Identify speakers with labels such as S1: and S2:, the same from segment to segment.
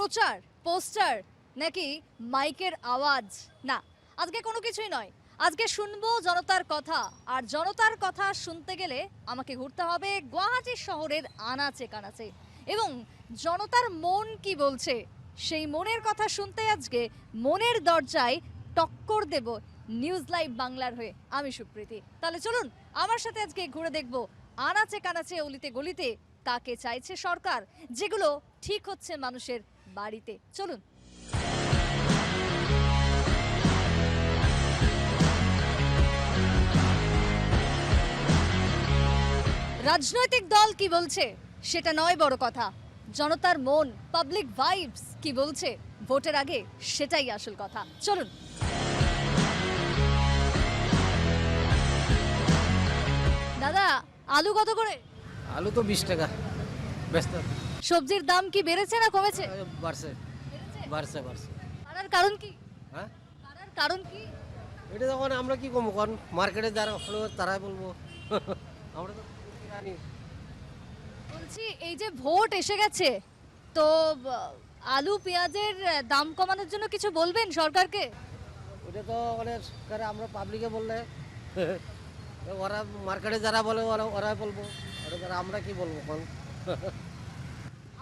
S1: প্রচার, পোস্টার নাকি মাইকের আওয়াজ? না, আজকে কোনো কিছুই নয়। আজকে শুনবো জনতার কথা, আর জনতার কথা শুনতে গেলে আমাকে ঘুরতে হবে গুয়াহাটি শহরের আনাচে কানাচে, এবং জনতার মন কি বলছে সেই মনের কথা শুনতে আজকে মনের দরজায় টক্কর দেব নিউজ লাইভ বাংলার হয়ে আমি সুপ্রীতি। তাহলে চলুন আমার সাথে আজকে ঘুরে দেখব আনাচে কানাচে অলিতে গলিতে কাকে চাইছে সরকার, যেগুলো ঠিক হচ্ছে মানুষের বাড়িতে। চলুন। রাজনৈতিক দল কি বলছে সেটা নয় বড় কথা, জনতার মন, পাবলিক ভাইবস কি বলছে ভোটের আগে সেটাই আসল কথা। চলুন। দাদা, আলু কত করে?
S2: আলু তো 20 টাকা ব্যস্ত।
S1: সবজির দাম কি বেড়েছে না কমেছে?
S2: বাড়ছে বাড়ছে বাড়ছে।
S1: বাড়ার কারণ কি?
S2: হ্যাঁ,
S1: বাড়ার কারণ কি?
S2: এটা তখন আমরা কি কমবো, কারণ মার্কেটে যারা তারাই বলবো। আমরা তো জানি।
S1: বলছি এই যে ভোট এসে গেছে, তো আলু পেঁয়াজের দাম কমানোর জন্য কিছু বলবেন সরকারকে?
S2: ওটা তো অনেক আমরা পাবলিকে বললে ওরা মার্কেটে যারা বলে ওরাই বলবো, ওরা যারা আমরা কি বলবো এখন।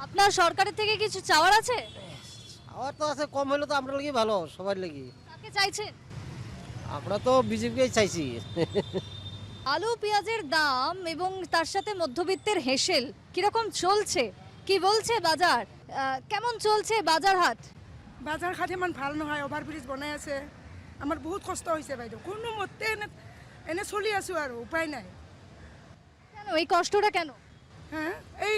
S1: আপনার সরকারের থেকে কিছু চাওয়ার আছে?
S2: আমার তো আছে, কম হলে তো আমরা লাগি ভালো, সবার লাগি।
S1: কাকে চাইছেন?
S2: আমরা তো বিজেপিকেই চাইছি।
S1: আলু পেঁয়াজের দাম এবং তার সাথে মধ্যবিত্তের হেসেল কিরকম চলছে, কি বলছে বাজার, কেমন চলছে বাজার হাট?
S3: বাজাৰ ঘাট ইমান ভাল নহয়, অভাৰব্ৰিজ বনাই আছে। আমাৰ বহুত কষ্ট হৈছে বাইদেউ, কোনো মতে এনে চলি আছোঁ আৰু উপায় নাই।
S1: কেন এই কষ্টটা কেন?
S3: হা এই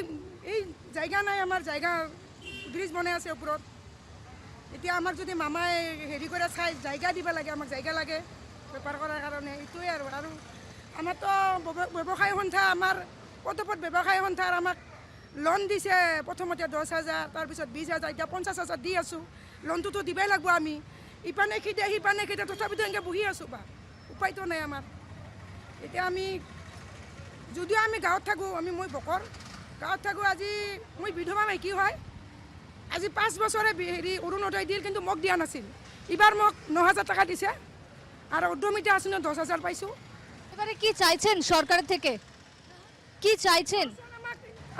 S3: এই জায়গা নাই, আমাৰ জায়গা ব্ৰিজ বনাই আছে ওপৰত। এতিয়া আমাক যদি মামাই হেৰি কৰে চাই জায়গা দিব লাগে, আমাক জায়গা লাগে বেপাৰ কৰাৰ কাৰণে, এইটোৱে আৰু। আৰু আমাৰতো ব্যৱসায় সন্থা, আমাৰ পদপত ব্যৱসায় সন্থাৰ আমাক লোন দিছে প্ৰথমতে 10,000, তাৰপিছত 20,000, এতিয়া 50,000 দি আছোঁ। লোনটোতো দিবই লাগিব আমি, ইপানে খেদে সিপানে খেদে, তথাপিতো এনেকৈ বহি আছোঁ বা উপায়তো নাই আমাৰ। এতিয়া আমি যদিও আমি গাঁৱত থাকোঁ, মই বকৰ গাঁৱত থাকোঁ। আজি মই বিধৱা মাইকী হয়, আজি 5 বছৰে হেৰি অৰুণোদয় দিল, কিন্তু মোক দিয়া নাছিল। এইবাৰ মোক 9,000 টাকা দিছে, আৰু উদ্যমিতা আঁচনিও 10,000 পাইছোঁ।
S1: এবারে কি চাইছেন সরকারের থেকে, কি চাইছেন?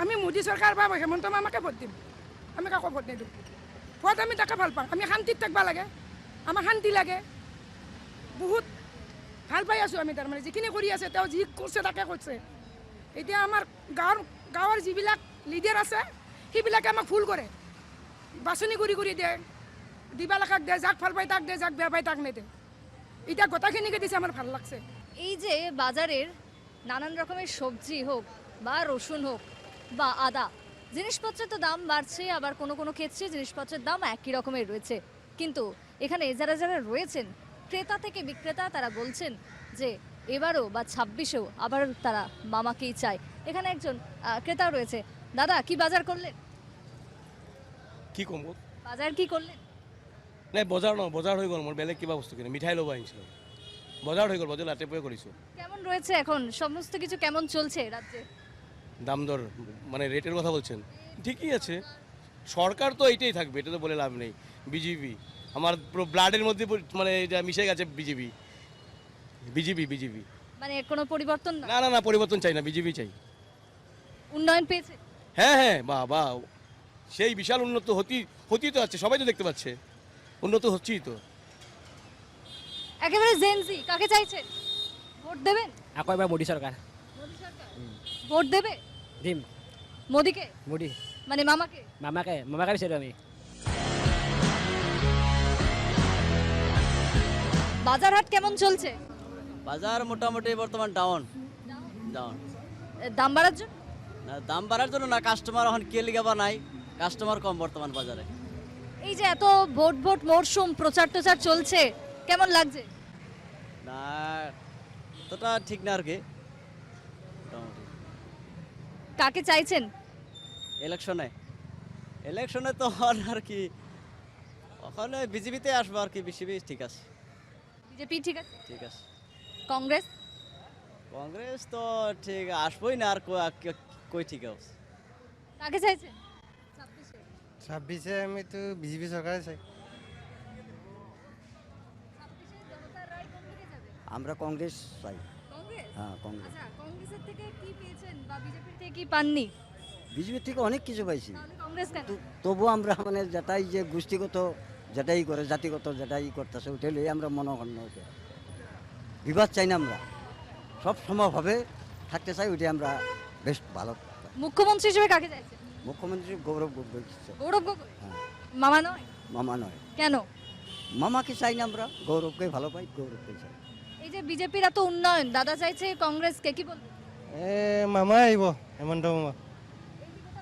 S3: আমি মোদী চৰকাৰ বা হেমন্ত মামাকে ভোট দিম, আমি কাকো ভোট নিদিওঁ। ভোট আমি তাকে ভাল পাওঁ, আমি শান্তিত থাকিব লাগে, আমাৰ শান্তি লাগে। বহুত ভাল পাই আছোঁ আমি, তাৰমানে যিখিনি কৰি আছে তেওঁ যি কৰিছে তাকে কৰিছে। এতিয়া আমাৰ গাঁৱৰ যিবিলাক লিডাৰ আছে সেইবিলাকে আমাক ভুল কৰে, বাছনি কৰি দিয়ে, দিবা লগাক দিয়ে, যাক ভাল পায় তাক দিয়ে, যাক বেয়া পায় তাক নেদে। এতিয়া গোটাখিনিকে দিছে, আমার ভাল লাগছে।
S1: এই যে বাজারের নানান রকমের সবজি হোক বা রসুন হোক বা আদা, জিনিসপত্রের তো দাম বাড়ছে, আবার কোনো কোনো ক্ষেত্রে জিনিসপত্রের দাম একই রকমের রয়েছে। কিন্তু এখানে যারা যারা রয়েছেন ক্রেতা থেকে বিক্রেতা, তারা বলছেন যে এবারও বা 26-এও আবার তারা মামাকেই চায়। এখানে একজন ক্রেতা রয়েছে। দাদা, কি বাজার করলেন?
S4: কি কম
S1: বাজার কি করলেন?
S4: নাই, বজাৰ হৈ গ'ল মোৰ। বেলেগ কিবা বস্তু কিনে মিঠাই ল'ব আহিছিলোঁ, বজাৰ হৈ গ'ল, বজাৰ ৰাতিপুৱাই কৰিছোঁ।
S1: কেমন রয়েছে এখন সমস্ত কিছু, কেমন চলছে রাজ্যে?
S4: দাম দর মানে রেটের কথা বলছেন, ঠিকই আছে। সরকার তো এইটাই থাকবে, এটা তো বলে লাভ নেই। বিজেপি আমার পুরো ব্লাডের মধ্যে মানে এটা মিশে গেছে। বিজেপি
S1: মানে কোনো পরিবর্তন না?
S4: না না না, পরিবর্তন চাই না, বিজেপি চাই।
S1: উন্নয়ন পেয়েছে?
S4: হ্যাঁ, বাহ, সেই বিশাল উন্নত হতেই তো আছে, সবাই তো দেখতে পাচ্ছে, উন্নত হচ্ছেই তো।
S1: একেবারে জেনজি, কাকে চাইছেন? ভোট দেবেন?
S5: আকৌ এবাৰ মোদী চৰকাৰ
S1: মোদী সরকার। ভোট দেবে
S5: দিম।
S1: মোদীকে,
S5: মোদী
S1: মানে মামাকে?
S5: মামাকে বিচাৰোঁ আমি।
S1: বাজার হাট কেমন চলছে?
S6: বাজার মোটামুটি বর্তমান ডাউন।
S1: দাম বাড়ার জন্য?
S6: না, দাম বাড়ার জন্য না, কাস্টমার এখন কে লিগাবা নাই, কাস্টমার কম বর্তমান বাজারে।
S1: এই যে এত ভোট মরশুম, প্রচার টোচার চলছে, কেমন লাগছে?
S6: না, তোটা ঠিক না আর কি। মোটামুটি
S1: কাকে চাইছেন?
S6: ইলেকশনে তো আর কি, ওখানে বিজেপিতে আসবো আর কি। বিজেপি ঠিক আছে।
S1: বিজেপি ঠিক আছে?
S6: ঠিক আছে।
S1: কংগ্রেস?
S6: কংগ্রেস তো ঠিক আসবোই না, আর কই ঠিক আছে।
S1: কাকে চাইছেন 26-এ?
S2: ছাব্বিশে আমি তো বিজেপি সরকারে চাই।
S7: আমরা কংগ্রেস চাই।
S1: কংগ্রেস?
S7: হ্যাঁ কংগ্রেস।
S1: আচ্ছা, কংগ্রেসের থেকে কি পেয়েছেন বা বিজেপির থেকে কি পাননি?
S7: বিজেপির থেকে অনেক কিছু পাইছি,
S1: তাহলে কংগ্রেস কেন?
S7: তবু আমরা মানে যেটাই যে গোষ্ঠীগত যেটাই করে জাতিগত যেটাই করতেছে ওইটা লই আমরা মনোগণ্য ওইটা বিবাদ চাই না, আমরা সব সমভাবে থাকতে চাই, ওইটা আমরা বেশ ভালো।
S1: মুখ্যমন্ত্রী হিসেবে কাকে চাইছেন?
S7: মুখ্যমন্ত্রী গৌরব গগৈ চাই।
S1: গৌরব গগৈ?
S7: হ্যাঁ।
S1: মামা নয়?
S7: মামা নয়,
S1: কেন?
S7: মামাকে চাই না, আমরা গৌরবকে ভালো পাই, গৌরবকে চাই।
S1: এই যে বিজেপির এত উন্নয়ন, দাদা চাইছে কংগ্রেসকে, কি বলবেন?
S2: মামা আইব, হেমন্ত মামা।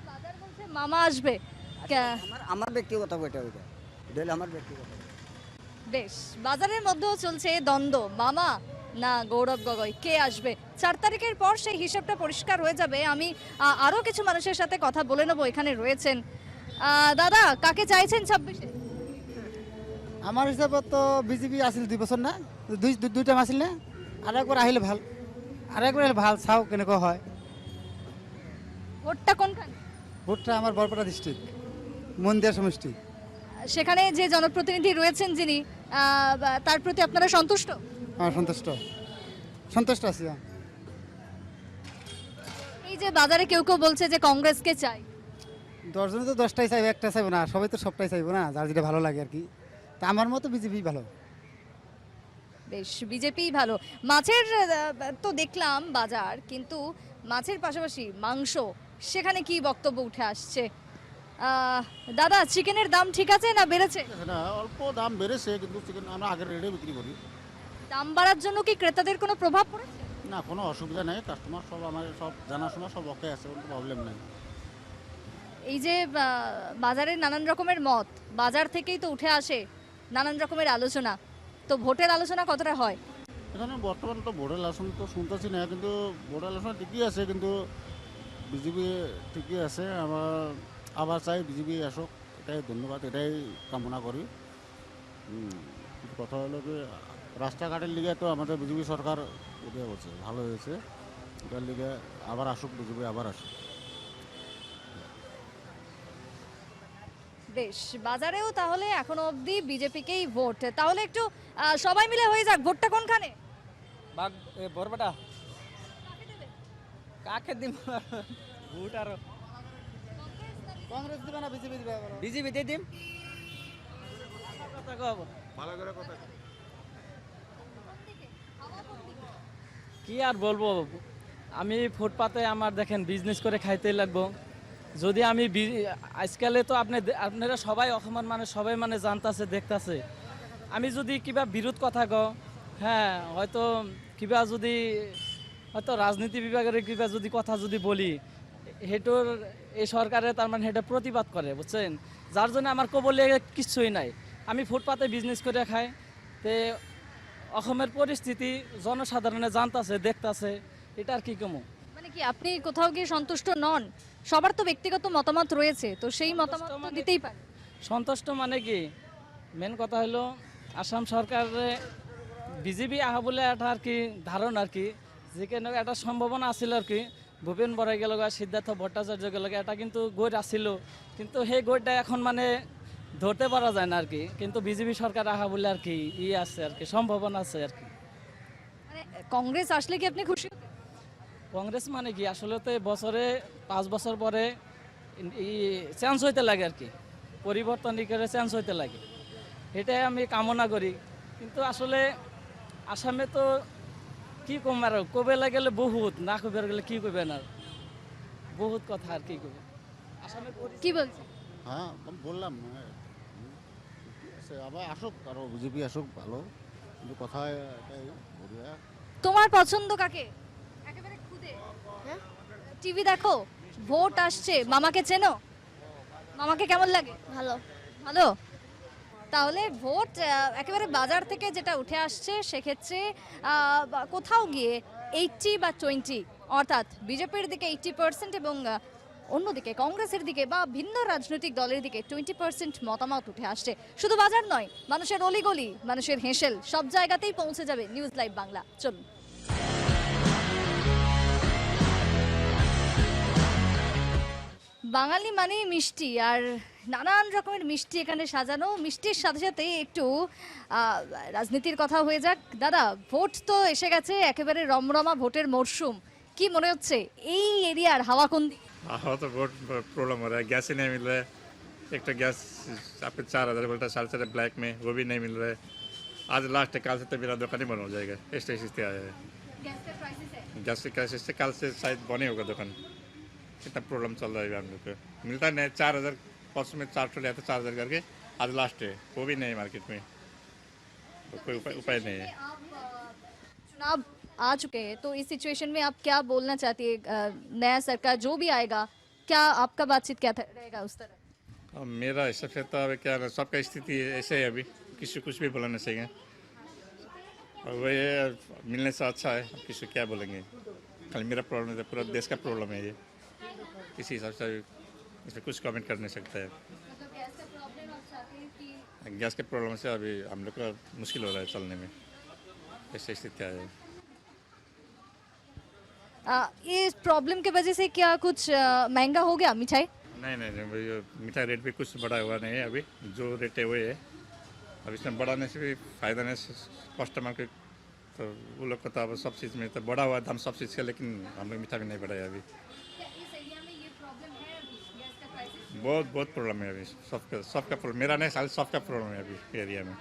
S1: বাজার বলছে মামা আসবে।
S7: আমার আমার ব্যক্তিগত ওইটা ওইটা এটা হলো আমার ব্যক্তিগত।
S1: বেশ, বাজারের মধ্যেও চলছে দ্বন্দ্ব, মামা না গৌরব গগৈ, কে আসবে? 4 তারিখের পর সেই হিসাবটা পরিষ্কার হয়ে যাবে। আমি আরো কিছু মানুষের সাথে কথা বলে নেবো, এখানে রয়েছেন। দাদা, কাকে চাইছেন 26-এ?
S8: আমার হিসাবে তো বিজেপি আসিল 2 বছর না, দুইটা আসিল না, আর একবার আহিলে ভাল, আর একবার আহিলে ভাল, চাও কেনেকুৱা হয়।
S1: ভোটটা কোনখানে?
S8: ভোটটা আমার বরপেটা ডিস্ট্রিক্ট মন্দির সমষ্টি।
S1: সেখানে যে জনপ্রতিনিধি রয়েছেন যিনি, তার প্রতি আপনারা সন্তুষ্ট?
S8: হ্যাঁ সন্তুষ্ট, সন্তুষ্ট আছি।
S1: এই যে বাজারে কেউ কেউ বলছে যে কংগ্রেসকে চাই,
S8: 10 জনে তো 10টাই চাইবে, একটা চাইবো না, সবাই তো সবটাই চাইবো না, যার যেটা ভালো লাগে আর কি। তা আমার মতো বিজেপি ভালো।
S1: বেশ, বিজেপিই ভালো। মাছের তো দেখলাম বাজার, কিন্তু মাছের পাশাপাশি মাংস, সেখানে কি বক্তব্য উঠে আসছে? দাদা, চিকেনের দাম ঠিক আছে না বেড়েছে?
S9: না, অল্প দাম বেড়েছে, কিন্তু চিকেন আমরা আগের রেটে বিক্রি করি।
S1: দাম বাড়ার জন্য কি ক্রেতাদের কোনো প্রভাব পড়েছে?
S9: না, কোনো অসুবিধা নেই, কাস্টমার সব আমার সব জানাশোনা সব ওকে আছে, কোনো প্রবলেম নেই।
S1: এই যে বাজারের নানান রকমের মত, বাজার থেকেই তো উঠে আসে নানান রকমের আলোচনা, তো ভোটের আলোচনা কতটা হয়?
S9: এখানে বর্তমান তো বোর্ডের আলোচনা তো শুনতেছি না, কিন্তু বোর্ডের আলোচনা ঠিকই আছে, কিন্তু বিজেপি ঠিকই আছে। আমার আবার চাই বিজেপি আসুক, এটাই ধন্যবাদ, এটাই কামনা করি। কিন্তু কথা হলো কি, রাস্তাঘাটের লিগে তো আমাদের বিজেপি সরকার এটা হচ্ছে ভালো হয়েছে, এটার লিগে আবার আসুক, বিজেপি আবার আসুক।
S1: বেশ, বাজারেও তাহলে এখনো অবধি বিজেপিকেই ভোট। তাহলে একটু সবাই মিলে হয়ে যাক, ভোটটা কোনখানে?
S5: বরপেটা কাকে দিম ভোট আর
S8: কংগ্রেস দিবে না বিজেপি দিবে?
S5: বিজেপি দিয়ে দিম। কি আর বলবো, আমি ফুটপাতে আমার দেখেন বিজনেস করে খাইতে লাগবো। যদি আমি আজকালে তো আপনারা সবাই অসমান মানে সবাই মানে জানতাছে দেখতাছে, আমি যদি কিবা বিরোধ কথা কও, হ্যাঁ হয়তো কিবা যদি হয়তো রাজনীতি বিভাগের কিবা যদি কথা যদি বলি, হেটোর এই সরকারে তার মানে এটা প্রতিবাদ করে, বুঝছেন? যার জন্য আমার কবলে কিছুই নাই, আমি ফুটপাতে বিজনেস করে খাই। তে অসমের পরিস্থিতি জনসাধারণে জানতাছে দেখতাছে, এটা আর কি কমু।
S1: মানে কি আপনি কোথাও গিয়ে সন্তুষ্ট নন? সবার তো ব্যক্তিগত মতামত রয়েছে, তো সেই মতামত তো দিতেই পারে।
S5: সন্তুষ্ট মানে কি, মেন কথা হলো আসাম সরকারে বিজেপি আহা বলে একটা আর কি ধারণা আর কি, যেখানে একটা সম্ভাবনা আছিল আর কি, ভূপেন বরাই গেল, সিদ্ধার্থ ভট্টাচার্য গেল, এটা কিন্তু গৈড আসছিল, কিন্তু সেই গৈডটা এখন মানে ধরতে পারা যায় না আর কি। কিন্তু বিজেপি সরকার আহা বলে আর কি আছে আর কি, সম্ভাবনা আছে আর কি।
S1: মানে কংগ্রেস আসলে কি আপনি খুশি হতেন?
S5: কংগ্রেস মানে কি, আসলে তো বছরে 5 বছর পরে চেঞ্জ হইতে লাগে আর কি, পরিবর্তন করে চেঞ্জ হইতে লাগে, এটাই আমি কামনা করি। কিন্তু আসলে আসামে তো কি কম আর কবে লাগলে বহুত, না কবে গেলে কি করবেন আর, বহুত কথা আর কি করবে আসামে।
S1: কি বলছে?
S9: হ্যাঁ, আমি বললাম ঠিক আছে, আবার আসুক, আরও বিজেপি আসুক, ভালো, কিন্তু কথা এটাই বড়িয়া।
S1: তোমার পছন্দ কাকে? একেবারে খুদে টিভি দেখো, ভোট আসছে, মামাকে চেনো? মামাকে কেমন লাগে?
S10: ভালো।
S1: ভালো। তাহলে ভোট একেবারে বাজার থেকে যেটা উঠে আসছে, সেক্ষেত্রে কোথাও গিয়ে 80 বা 20, অর্থাৎ বিজেপির দিকে 80% এবং অন্যদিকে কংগ্রেসের দিকে বা ভিন্ন রাজনৈতিক দলের দিকে 20% মতামত উঠে আসছে। শুধু বাজার নয়, মানুষের অলিগলি, মানুষের হেঁসেল, সব জায়গাতেই পৌঁছে যাবে নিউজ লাইভ বাংলা। চলুন। বাঙালি মানেই মিষ্টি, আর নানান রকমের মিষ্টি এখানে সাজানো। মিষ্টির সাথে সাথে একটু রাজনীতির কথা হয়ে যাক। দাদা, ভোট তো এসে গেছে, একেবারে রমরমা ভোটের মরশুম। কি মনে হচ্ছে এই এরিয়ার হাওয়া কোন দিকে?
S10: हाँ तो बहुत प्रॉब्लम हो रहा है, गैस ही नहीं मिल रहा है। एक तो गैस आपको 4,000 बोलता है, 4,500 ब्लैक में, वो भी नहीं मिल रहा है। आज लास्ट है, कल से तो मेरा दुकान ही बंद हो जाएगा, इस स्थिति आया है। गैस की क्राइसिस से कल से शायद बंद ही होगा दुकान। इतना प्रॉब्लम चल रहा है हम लोग को, मिलता नहीं। 4,000 परसों में 400 लिया था, 4,000 करके आज लास्ट है, वो भी नहीं मार्केट में, तो कोई उपाय नहीं है।
S1: चुनाव आ चुके हैं, तो इस सिचुएशन में आप क्या बोलना चाहती है? नया सरकार जो भी आएगा, क्या आपका बातचीत क्या रहेगा उस तरह?
S10: अब मेरा हिसाब से तो अभी क्या है, सबका स्थिति ऐसे है, अभी किसी कुछ भी बोलना चाहिए। और वो ये मिलने से अच्छा है, अब किसी क्या बोलेंगे। खाली मेरा प्रॉब्लम है, पूरा देश का प्रॉब्लम है ये, इसी हिसाब से इसमें कुछ कमेंट कर नहीं सकता है। गैस के प्रॉब्लम से अभी हम लोग का मुश्किल हो रहा है चलने में, ऐसी स्थिति है।
S1: ये प्रॉब्लम की वजह से क्या कुछ महंगा हो गया मिठाई?
S10: नहीं नहीं नहीं, ये मिठाई रेट भी कुछ बढ़ा हुआ नहीं है, अभी जो रेट है वही है। अब इसमें बढ़ाने से भी फायदा नहीं कस्टमर के, तो वो लोग को तो अब सब चीज़ में तो बढ़ा हुआ दाम सब चीज़ का, लेकिन हम लोग मिठाई भी नहीं बढ़ाया अभी। बहुत बहुत प्रॉब्लम है अभी, सबका प्रॉब्लम, मेरा नहीं साल सबका प्रॉब्लम है अभी एरिया में।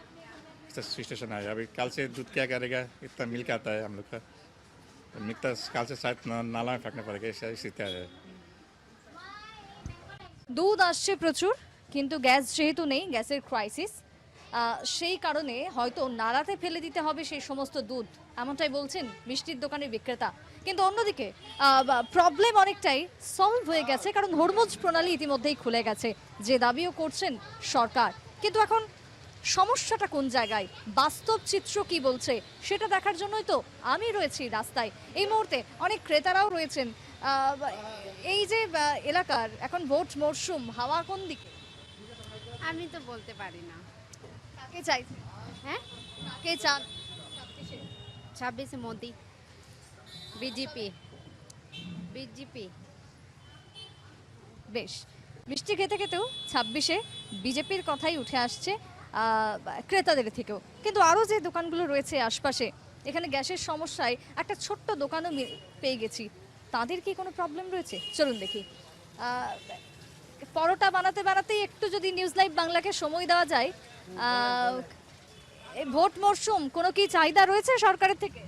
S10: ऐसा सिचुएशन आया अभी, कल से दूध क्या करेगा, इतना मिल के आता है हम लोग का, मिलता कल से शायद नाला में फेंकना पड़ेगा, ऐसा स्थिति आया है।
S1: দুধ আসছে প্রচুর, কিন্তু গ্যাস যেহেতু নেই, গ্যাসের ক্রাইসিস, সেই কারণে হয়তো নালাতে ফেলে দিতে হবে সেই সমস্ত দুধ, এমনটাই বলছেন মিষ্টির দোকানের বিক্রেতা। কিন্তু অন্যদিকে প্রবলেম অনেকটাই সলভ হয়ে গেছে, কারণ হরমুজ প্রণালী ইতিমধ্যেই খুলে গেছে, যে দাবিও করছেন সরকার। কিন্তু এখন সমস্যাটা কোন জায়গায়, বাস্তব চিত্র কি বলছে সেটা দেখার জন্যই তো আমি রয়েছি রাস্তায়। এই মুহূর্তে অনেক ক্রেতারাও রয়েছেন। এই যে এলাকার এখন ভোট মরশুম, হাওয়া কোন দিকে?
S11: আমি তো বলতে পারি না।
S1: কাকে চাইছে?
S11: হ্যাঁ,
S1: কাকে চান?
S11: 26 মোদি, বিজেপি।
S1: বেশ, মিষ্টি খেতে খেতেও 26-এ বিজেপির কথাই উঠে আসছে ক্রেতাদের থেকেও। কিন্তু আরও যে দোকানগুলো রয়েছে আশপাশে, এখানে গ্যাসের সমস্যায় একটা ছোট্ট দোকানও পেয়ে গেছি। তাদের কি কোনো প্রবলেম রয়েছে? চলুন দেখি। পরোটা বানাতে বানাতেই একটু যদি নিউজ লাইভ বাংলাকে সময় দেওয়া যায়। এই ভোট মরশুম, কোনো কি চাহিদা রয়েছে সরকারের থেকে?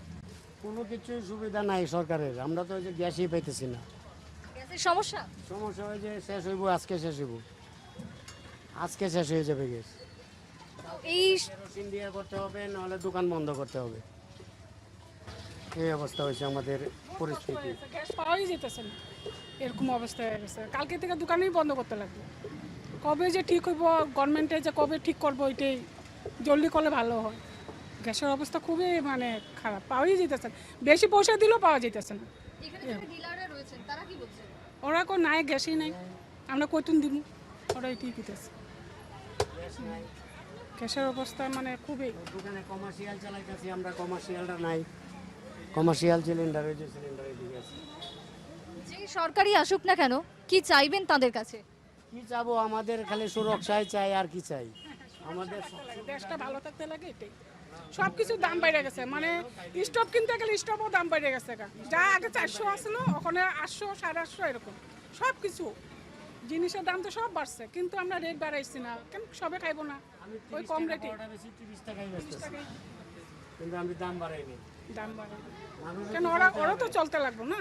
S2: কোনো কিছুই সুবিধা নাই সরকারের, আমরা তো ওই যে গ্যাসই পাইতেছি না।
S1: গ্যাসের সমস্যা
S2: হয় যে শেষ হইব, আজকে শেষ হইব, আজকে শেষ হয়ে যাবে গ্যাস।
S1: এই
S2: কেরোসিন দিয়ে করতে হবে, নাহলে দোকান বন্ধ করতে হবে। এই অবস্থা হয়েছে আমাদের পরিস্থিতি।
S3: গ্যাস পাওয়াই যেতেছে না, এরকম অবস্থা হয়ে গেছে। কালকে থেকে দোকানেই বন্ধ করতে লাগবে। কবে যে ঠিক হইব, গভর্নমেন্টে যে কবে ঠিক করবো, এটাই জলদি করলে ভালো হয়। গ্যাসের অবস্থা খুবই মানে খারাপ, পাওয়াই যেতেছে না। বেশি পয়সা দিলেও পাওয়া যেতেছে না। ওরা কো নাই, গ্যাসই নাই, আমরা কইতুন দিব, ওরা এটাই দিতেছে। গ্যাসের অবস্থা মানে খুবই।
S2: দোকানে কমার্শিয়াল চালাইতেছি আমরা, কমার্শিয়ালটা নাই, কমার্শিয়াল সিলিন্ডার, ওই যে সিলিন্ডার এদিকে আছে।
S1: যে সরকারি আসুক না কেন, কি চাইবেন তাদের কাছে?
S2: কি চাবো, আমাদের খালি সুরক্ষাই চাই, আর কি চাই আমাদের?
S3: দেশটা ভালো থাকতে লাগে, এটাই। সব কিছুর দাম বেড়ে গেছে, মানে স্টোভ কিনতে গেলে স্টোভও দাম বেড়ে গেছে। যা আগে 400 আসলো, ওখানে 800, 850 এরকম। সব কিছু জিনিসের দাম তো সব বাড়ছে, কিন্তু আমরা রেট বাড়াইছি না কেন? সবে খাইবো না ওই কম রেটে?
S2: 30 টাকাই বেচতেছি, কিন্তু আমি দাম বাড়াইনি।
S3: দাম বাড়াই কেন? ওরা তো চলতে লাগবো না,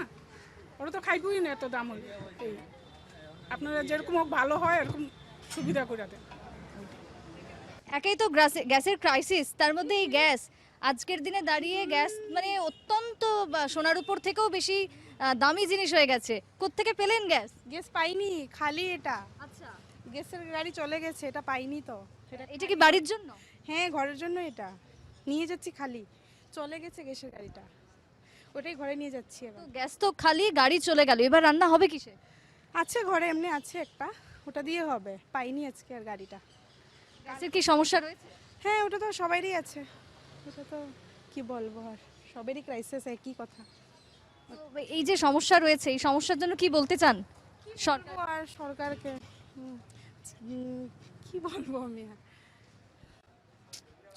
S3: ওরা তো খাইবই না এত দাম হলে। এই আপনারা যেরকম ভালো হয় এরকম সুবিধা করে দেন।
S1: একেই তো গ্যাসের ক্রাইসিস, তার মধ্যে এই গ্যাস আজকের দিনে দাঁড়িয়ে গ্যাস মানে অত্যন্ত সোনার উপর থেকেও বেশি দামি জিনিস হয়ে গেছে। কোত্থেকে পেলেন গ্যাস?
S3: গ্যাস পাইনি, খালি এটা।
S1: আচ্ছা,
S3: গ্যাসের গাড়ি চলে গেছে, এটা পাইনি তো।
S1: এটা কি বাড়ির জন্য?
S3: হ্যাঁ, ঘরের জন্য এটা নিয়ে যাচ্ছি, খালি চলে গেছে গ্যাসের গাড়িটা, ওটাই ঘরে নিয়ে যাচ্ছি।
S1: তো গ্যাস তো খালি, গাড়ি চলে গেল, এবার রান্না হবে কিসে?
S3: আছে ঘরে এমনি আছে একটা, ওটা দিয়ে হবে। পাইনি আজকে আর গাড়িটা।
S1: গ্যাসের কি সমস্যা রয়েছে?
S3: হ্যাঁ, ওটা তো সবারই আছে, ওটা তো কি বলবো, আর সবারই ক্রাইসিস, একই কথা।
S1: এই যে সমস্যা রয়েছে, এই সমস্যার জন্য কি বলতে চান?
S3: কি
S1: সরকার
S3: আর সরকারকে কি বলবো আমি আর?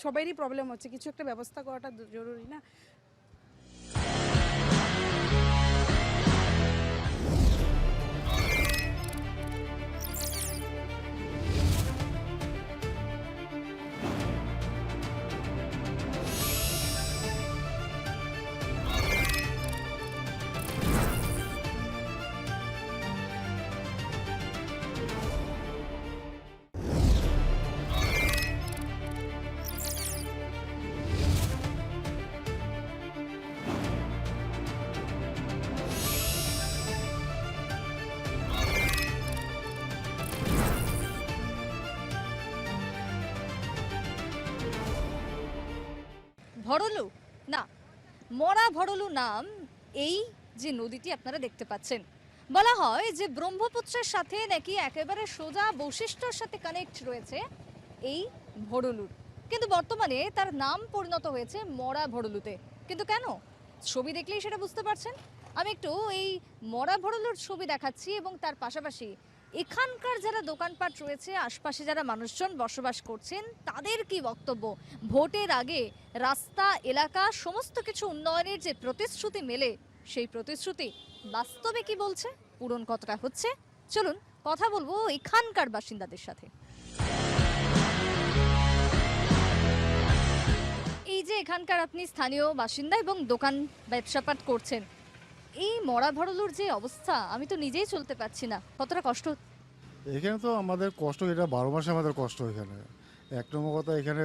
S3: সবারই প্রবলেম হচ্ছে, কিছু একটা ব্যবস্থা করাটা জরুরি না?
S1: ভরলু না, মরা ভরলু নাম এই যে নদীটি আপনারা দেখতে পাচ্ছেন। বলা হয় যে ব্রহ্মপুত্রের সাথে নাকি একেবারে সোজা বৈশিষ্ট্যর সাথে কানেক্ট রয়েছে এই ভরলুর, কিন্তু বর্তমানে তার নাম পরিণত হয়েছে মরা ভরলুতে। কিন্তু কেন? ছবি দেখলেই সেটা বুঝতে পারছেন। আমি একটু এই মরা ভরলুর ছবি দেখাচ্ছি এবং তার পাশাপাশি এখানকার যারা দোকানপাট রয়েছে, আশপাশে যারা মানুষজন বসবাস করছেন, তাদের কি বক্তব্য। ভোটের আগে রাস্তা, এলাকা, সমস্ত কিছু উন্নয়নের যে প্রতিশ্রুতি মেলে, সেই প্রতিশ্রুতি বাস্তবে কি বলছে, পূরণ কতটা হচ্ছে, চলুন কথা বলবো এখানকার বাসিন্দাদের সাথে। এই যে এখানকার আপনি স্থানীয় বাসিন্দা এবং দোকান ব্যবসাপাট করছেন, এই মরা ভরলুর যে অবস্থা, আমি তো নিজেই চলতে পারছি না, কতটা কষ্ট।
S9: এখানে তো আমাদের কষ্ট, এটা 12 মাসে আমাদের কষ্ট। এখানে এক নম্বর কথা, এখানে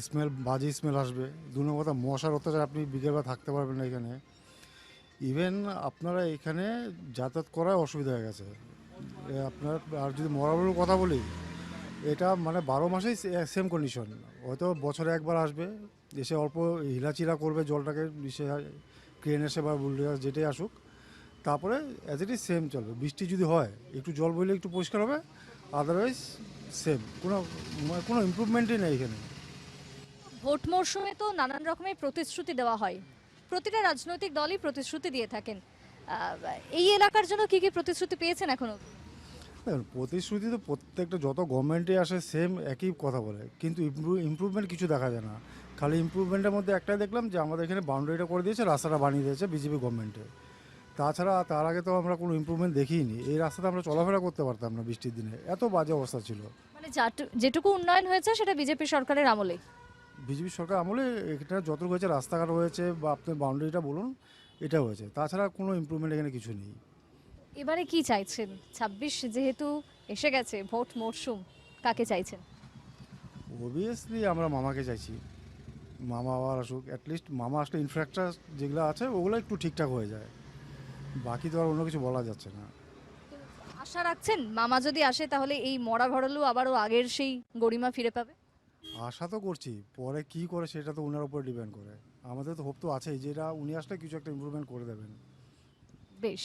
S9: স্মেল, বাজে স্মেল আসবে। 2 নম্বর কথা, মশার অত্যাচার, আপনি বিকেলবেলা থাকতে পারবেন না এখানে। ইভেন আপনারা এখানে যাতায়াত করায় অসুবিধা হয়ে গেছে আপনার। আর যদি মরাবুর কথা বলি, এটা মানে 12 মাসেই সেম কন্ডিশন। হয়তো বছরে একবার আসবে, এসে অল্প হিলাচিলা করবে জলটাকে, সে ক্রেন এসে বা বুলডোজার যেটাই আসুক, তারপরে অ্যাজ ইট ইজ সেম চলবে। বৃষ্টি যদি হয়, একটু জল বইলে একটু পরিষ্কার হবে, আদারওয়াইজ সেম, কোনো ইমপ্রুভমেন্টই নেই এখানে।
S1: ভোট মরশুমে তো নানান রকমের প্রতিশ্রুতি দেওয়া হয়, প্রতিটা রাজনৈতিক দলই প্রতিশ্রুতি দিয়ে থাকেন। এই এলাকার জন্য কি কি প্রতিশ্রুতি পেয়েছেন এখনো?
S9: দেখুন, প্রতিশ্রুতি তো প্রত্যেকটা যত গভর্নমেন্টে আসে সেম একই কথা বলে, কিন্তু ইমপ্রুভমেন্ট কিছু দেখা যায় না। খালি ইমপ্রুভমেন্টের মধ্যে একটাই দেখলাম যে আমাদের এখানে বাউন্ডারিটা করে দিয়েছে, রাস্তাটা বানিয়ে দিয়েছে বিজেপি গভর্নমেন্টে। তাছাড়া তার আগে তো আমরা কোনো ইমপ্রুভমেন্ট দেখিনি। এই রাস্তাতে আমরা চলাফেরা করতে পারতাম না বৃষ্টির দিনে, এত বাজে অবস্থা ছিল।
S1: মানে যেটুকু উন্নয়ন হয়েছে সেটা বিজেপি সরকারের আমলে।
S9: বিজেপি সরকার আমলে এটা যতটুকু হয়েছে, রাস্তাঘাট হয়েছে বা আপনার বাউন্ডারিটা বলুন, এটা হয়েছে। তাছাড়া কোনো ইমপ্রুভমেন্ট এখানে কিছু নেই।
S1: এবারে কি চাইছেন? 26 যেহেতু এসে গেছে, ভোট মরশুম, কাকে চাইছেন?
S9: অবভিয়াসলি আমরা মামাকে চাইছি। মামা আবার আসুক, অ্যাটলিস্ট মামা আসলে ইনফ্রাস্ট্রাকচার যেগুলো আছে ওগুলো একটু ঠিকঠাক হয়ে যায়। বাকি তো আর অন্য কিছু বলা যাচ্ছে না।
S1: আশা রাখছেন মামা যদি আসে তাহলে এই মরা ভরলু আবারও আগের সেই গরিমা ফিরে পাবে?
S9: আশা তো করছি, পরে কি করে সেটা তো ওনার উপর ডিপেন্ড করে। আমাদের তো হোপ তো আছেই, যেটা উনি আসলে কিছু একটা ইমপ্রুভমেন্ট করে দেবেন।
S1: বেশ,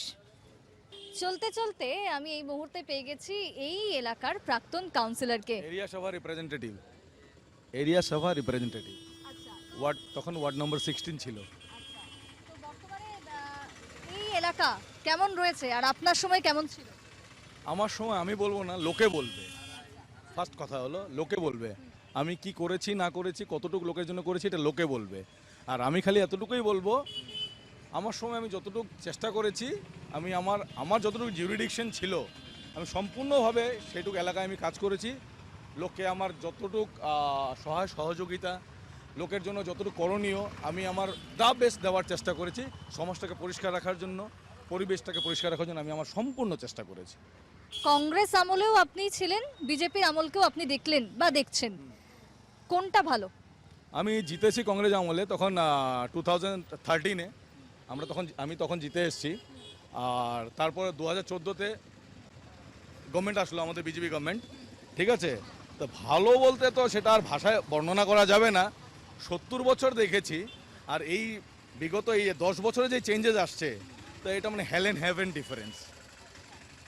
S1: চলতে চলতে আমি এই মুহূর্তে পেয়ে গেছি এই এলাকার প্রাক্তন কাউন্সিলরকে।
S4: এরিয়া সভা রিপ্রেজেন্টেটিভ, এরিয়া সভা রিপ্রেজেন্টেটিভ।
S1: আচ্ছা,
S4: ওয়ার্ড, তখন ওয়ার্ড নম্বর 16 ছিল।
S1: তো বর্তমানে এই এলাকা কেমন রয়েছে আর আপনার সময় কেমন ছিল?
S4: আমার সময় আমি বলবো না, লোকে বলবে। ফার্স্ট কথা হলো লোকে বলবে আমি কি করেছি না করেছি, কতটুকু লোকের জন্য করেছি, এটা লোকে বলবে। আর আমি খালি এতটুকুই বলবো, আমার সময় আমি যতটুকু চেষ্টা করেছি, আমি আমার যতটুকু জুরিডিকশন ছিল, আমি সম্পূর্ণভাবে সেইটুকু এলাকায় আমি কাজ করেছি। লোককে আমার যতটুকু সহায় সহযোগিতা, লোকের জন্য যতটুকু করণীয়, আমি আমার দা বেস্ট দেওয়ার চেষ্টা করেছি। সমাজটাকে পরিষ্কার রাখার জন্য, পরিবেশটাকে পরিষ্কার রাখার জন্য আমি আমার সম্পূর্ণ চেষ্টা করেছি।
S1: কংগ্রেস আমলেও আপনি ছিলেন, বিজেপির আমলকেও আপনি দেখলেন বা দেখছেন, কোনটা ভালো?
S4: আমি জিতেছি কংগ্রেস আমলে, তখন 2013-এ আমি তখন জিতে এসেছি। আর তারপরে 2014-তে গভর্নমেন্ট আসলো, আমাদের বিজেপি গভর্নমেন্ট। ঠিক আছে, তো ভালো বলতে তো সেটা আর ভাষায় বর্ণনা করা যাবে না। 70 বছর দেখেছি, আর এই বিগত এই 10 বছরে যে চেঞ্জেস আসছে, তো এটা মানে হেল অ্যান্ড হেভেন ডিফারেন্স।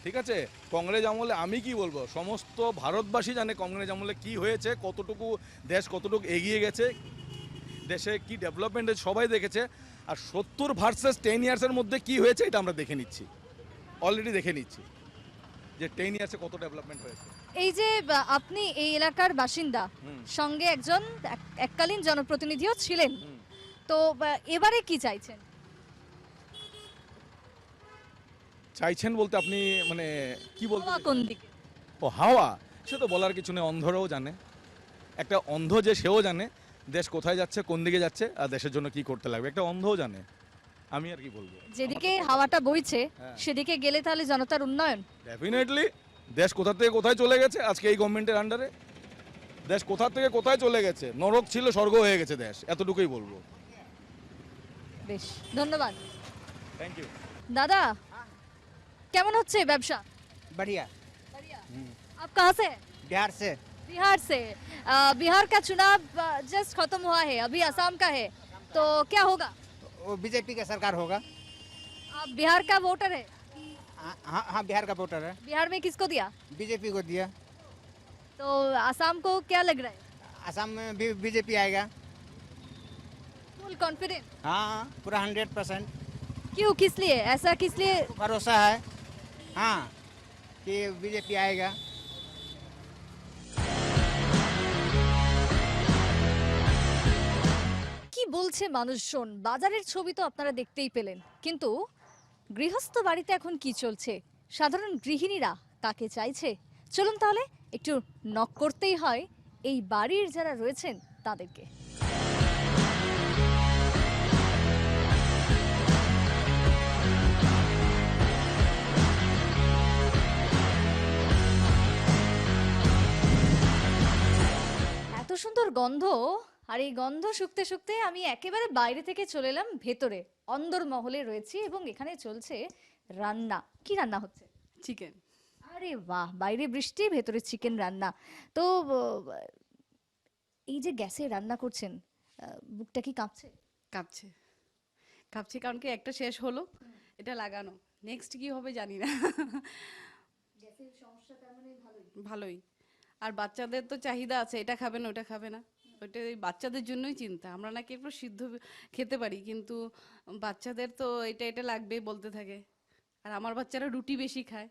S4: ঠিক আছে, কংগ্রেস আমলে আমি কি বলবো, সমস্ত ভারতবাসী জানে কংগ্রেস আমলে কি হয়েছে, কতটুকু দেশ কতটুকু এগিয়ে গেছে, দেশে কি ডেভেলপমেন্ট সবাই দেখেছে। আর 70 ভার্সেস 10 ইয়ার্সের মধ্যে কি হয়েছে এটা আমরা দেখে নিচ্ছি, অলরেডি দেখে নিচ্ছি। যে 10 ইয়ার্সে কত ডেভেলপমেন্ট হয়েছে।
S1: এই যে আপনি এই এলাকার বাসিন্দা, সঙ্গে একজন এককালীন জনপ্রতিনিধিও ছিলেন, তো এবারে কি চাইছেন?
S4: চাইছেন বলতে আপনি মানে কি বলতে
S1: হাওয়া কোন দিকে?
S4: ও হাওয়া, সে তো বলার কিছু নেই, অন্ধরাও জানে। একটা অন্ধ যে সেও জানে দেশ কোথায় যাচ্ছে, কোন দিকে যাচ্ছে, আর দেশের জন্য কি করতে লাগবে, একটা অন্ধও জানে। আমি আর কি বলবো,
S1: যেদিকে হাওয়াটা বইছে
S4: হ্যাঁ।
S1: সেদিকে গেলে তাহলে জনতার উন্নয়ন।
S4: ডেফিনেটলি দেশ কোথা থেকে কোথায় চলে গেছে আজকে এই গভর্নমেন্টের আন্ডারে। দেশ কোথা থেকে কোথায় চলে গেছে, নরক ছিল স্বর্গ হয়ে গেছে দেশ, এতটুকুই বলবো।
S1: বেশ, ধন্যবাদ
S4: থ্যাংক ইউ।
S1: দাদা। কেমন হচ্ছে ব্যবসা?
S8: बढ़िया।
S1: आप कहाँ से हैं?
S8: बिहार से।
S1: बिहार से। बिहार का चुनाव जस्ट खत्म हुआ है, अभी असम का है, तो क्या होगा?
S8: वो बीजेपी का सरकार होगा।
S1: आप बिहार का वोटर है?
S8: हाँ हाँ, बिहार का वोटर है।
S1: बिहार में किसको दिया?
S8: बीजेपी को दिया।
S1: तो असम को क्या लग रहा है?
S8: असम में भी बीजेपी आएगा।
S1: Full confident?
S8: हाँ, पूरा 100%।
S1: क्यों, किस लिए ऐसा, किस लिए?
S8: भरोसा है हाँ कि बीजेपी आएगा।
S1: কি বলছে মানুষজন, বাজারের ছবি তো আপনারা দেখতেই পেলেন, কিন্তু গৃহস্থ বাড়িতে এখন কি চলছে, সাধারণ গৃহিণীরা কাকে চাইছে, চলুন তাহলে একটু নক করতেই হয় এই বাড়ির যারা রয়েছেন তাদেরকে। এত সুন্দর গন্ধ, আর এই গন্ধ শুকতে শুকতে আমি একেবারে বাইরে থেকে চলে এলাম ভেতরে, অন্দর মহলে রয়েছি এবং এখানে চলছে রান্না। কি রান্না হচ্ছে?
S3: চিকেন।
S1: আরে বাহ, বাইরে বৃষ্টি, ভেতরে চিকেন রান্না। তো এই যে গ্যাসে রান্না করছেন, বুকটা কি কাঁপছে?
S3: কাঁপছে, কাঁপছে কারণ কি একটা শেষ হলো, এটা লাগানো, নেক্সট কি হবে জানি না।
S1: গ্যাসের সমস্যা তার মানে
S3: ভালোই। আর বাচ্চাদের তো চাহিদা আছে, এটা খাবে না ওটা খাবে না, ওইটা এই বাচ্চাদের জন্যই চিন্তা। আমরা নাকি একটু সিদ্ধ খেতে পারি, কিন্তু বাচ্চাদের তো এটা এটা লাগবেই বলতে থাকে। আর আমার বাচ্চারা রুটি বেশি খায়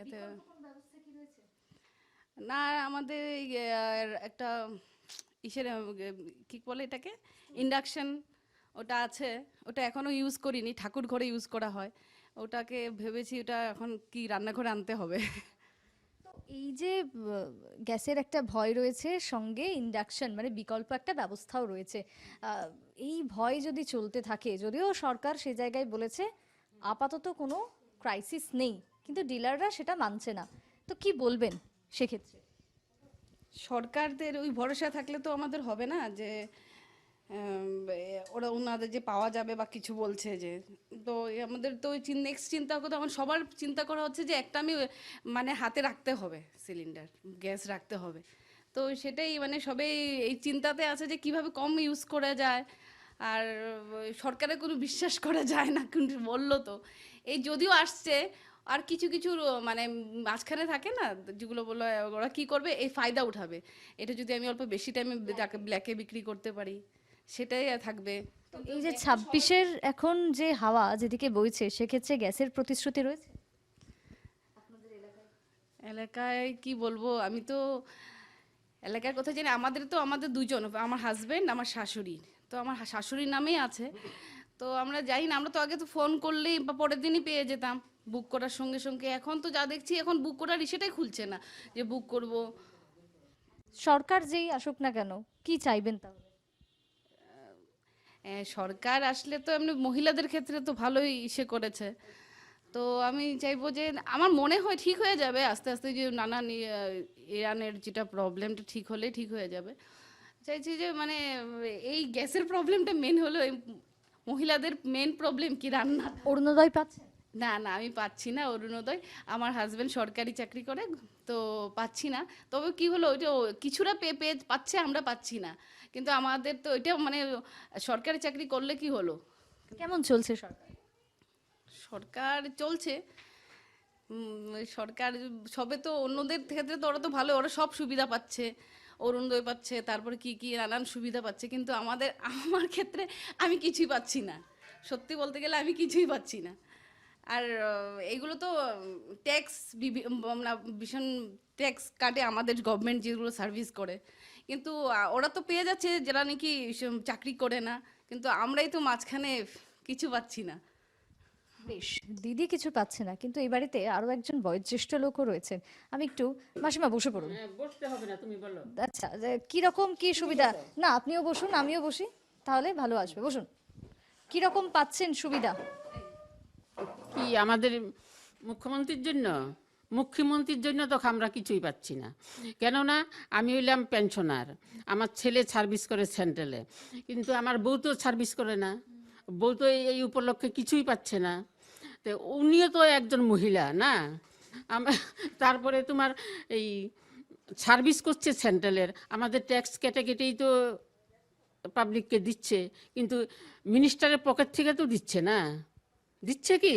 S3: এতে। না, আমাদের এই, একটা ইসের কি বলে এটাকে, ইন্ডাকশন, ওটা আছে, ওটা এখনো ইউজ করিনি, ঠাকুর ঘরে ইউজ করা হয়, ওটাকে ভেবেছি ওটা এখন কি রান্নাঘরে আনতে হবে।
S1: এই যে গ্যাসের একটা ভয় রয়েছে, সঙ্গে ইন্ডাকশন মানে বিকল্প একটা ব্যবস্থাও রয়েছে, এই ভয় যদি চলতে থাকে, যদিও সরকার সে জায়গায় বলেছে আপাতত কোনো ক্রাইসিস নেই, কিন্তু ডিলাররা সেটা মানছে না, তো কি বলবেন সেক্ষেত্রে?
S3: সরকারদের ওই ভরসা থাকলে তো আমাদের হবে না, যে ওরা ওনাদের যে পাওয়া যাবে বা কিছু বলছে যে, তো আমাদের তো নেক্সট চিন্তা করতে, আমার সবার চিন্তা করা হচ্ছে যে একটা আমি মানে হাতে রাখতে হবে, সিলিন্ডার গ্যাস রাখতে হবে, তো সেটাই মানে সবাই এই চিন্তাতে আছে যে কিভাবে কম ইউজ করা যায়। আর সরকারের কোনো বিশ্বাস করা যায় না, কিন্তু বললো তো এই যদিও আসছে, আর কিছু কিছু মানে মাঝখানে থাকে না যেগুলো বললো, ওরা কী করবে, এই ফায়দা উঠাবে, এটা যদি আমি অল্প বেশি টাইমে ব্ল্যাকে বিক্রি করতে পারি সেটাই থাকবে।
S1: এই যে 26-এর এখন যে হাওয়া যেদিকে বইছে, সেক্ষেত্রে গ্যাসের প্রতিশ্রুতি রয়েছে
S3: এলাকায়? কি বলবো, আমি তো এলাকার কথা জানি, আমাদের দুজন, আমার হাজবেন্ড, আমার শাশুড়ি, তো আমার শাশুড়ির নামেই আছে, তো আমরা জানি না, আমরা তো আগে তো ফোন করলেই বা পরের দিনই পেয়ে যেতাম বুক করার সঙ্গে সঙ্গে, এখন তো যা দেখছি এখন বুক করার সেটাই খুলছে না যে বুক করব।
S1: সরকার যেই আসুক না কেন, কি চাইবেন তাহলে?
S3: সরকার আসলে তো এমনি মহিলাদের ক্ষেত্রে তো ভালোই করেছে, তো আমি চাইবো যে, আমার মনে হয় ঠিক হয়ে যাবে আস্তে আস্তে, যে নানান ইরানের যেটা প্রবলেমটা ঠিক হলে ঠিক হয়ে যাবে। চাইছি যে মানে এই গ্যাসের প্রবলেমটা মেন হলো, এই মহিলাদের মেন প্রবলেম কি রান্না।
S1: অরুণোদয় পাচ্ছে
S3: না না, আমি পাচ্ছি না অরুণোদয়, আমার হাজব্যান্ড সরকারি চাকরি করে, তো পাচ্ছি না। তবে কি হলো, ওইটা কিছুটা পেয়ে পাচ্ছে, আমরা পাচ্ছি না, কিন্তু আমাদের তো ওইটা মানে সরকারি চাকরি করলে কি হলো।
S1: কেমন চলছে সরকার?
S3: সরকার চলছে, সরকার সবে তো অন্যদের ক্ষেত্রে তো ওরা তো ভালো, ওরা সব সুবিধা পাচ্ছে, অরুণোদয় পাচ্ছে, তারপরে কি কি নানান সুবিধা পাচ্ছে, কিন্তু আমার ক্ষেত্রে আমি কিছুই পাচ্ছি না, সত্যি বলতে গেলে আমি কিছুই পাচ্ছি না।
S12: আর এইগুলো তো ট্যাক্স ভীষণ ট্যাক্স কাটে আমাদের গভর্নমেন্ট যেগুলো সার্ভিস করে, কিন্তু ওরা তো পেয়ে যাচ্ছে যারা নাকি চাকরি করে না, কিন্তু আমরাই তো মাঝখানে কিছু পাচ্ছি না।
S1: বেশ, দিদি কিছু পাচ্ছে না, কিন্তু এই বাড়িতে আরো একজন বয়োজ্যেষ্ঠ লোকও রয়েছেন। আমি একটু, মাসিমা বসে পড়ুন।
S5: বসতে হবে না, তুমি বলো।
S1: আচ্ছা, যে কিরকম কি সুবিধা? না, আপনিও বসুন, আমিও বসি, তাহলে ভালো আসবে। বসুন। কিরকম পাচ্ছেন সুবিধা?
S13: কি আমাদের মুখ্যমন্ত্রীর জন্য তো আমরা কিছুই পাচ্ছি না, কেননা আমি হইলাম পেনশনার, আমার ছেলে সার্ভিস করে সেন্ট্রালে, কিন্তু আমার বউ তো সার্ভিস করে না, বউ তো এই উপলক্ষে কিছুই পাচ্ছে না। তো উনিও তো একজন মহিলা না, তারপরে তোমার এই সার্ভিস করছে সেন্ট্রালের, আমাদের ট্যাক্স কেটে কেটেই তো পাবলিককে দিচ্ছে, কিন্তু মিনিস্টারের পকেট থেকে তো দিচ্ছে না। দিচ্ছে কি,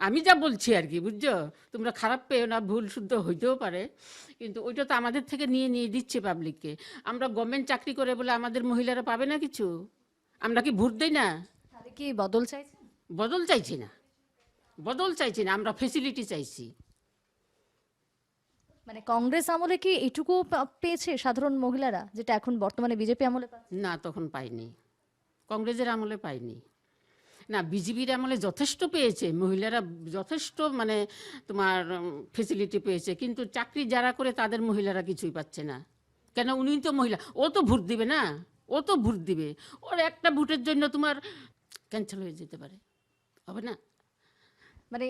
S13: আমি যা বলছি আর কি, বুঝছো? তোমরা খারাপ পেও না, ভুল শুদ্ধ হইতেও পারে, কিন্তু ওইটা তো আমাদের থেকে নিয়ে নিয়ে দিচ্ছে পাবলিককে। আমরা গভর্নমেন্ট চাকরি করে বলে আমাদের মহিলারা পাবে না কিছু? আমরা কি ভোট দেই না?
S1: তাহলে কি বদল চাইছে?
S13: বদল চাইছি না, আমরা ফেসিলিটি চাইছি।
S1: মানে কংগ্রেস আমলে কি এটুকু পেয়েছে সাধারণ মহিলারা, যেটা এখন বর্তমানে বিজেপি আমলে পাচ্ছে?
S13: না, তখন পাইনি, কংগ্রেসের আমলে পাইনি। না, বিজেপির আমলে যথেষ্ট পেয়েছে মহিলারা, যথেষ্ট মানে তোমার ফেসিলিটি পেয়েছে, কিন্তু চাকরি যারা করে তাদের মহিলারা কিছুই পাচ্ছে না। কেন? উনি তো মহিলা, ও তো ভোট দিবে না, ওর একটা ভোটের জন্য তোমার ক্যান্সেল হয়ে যেতে পারে, হবে না?
S1: মানে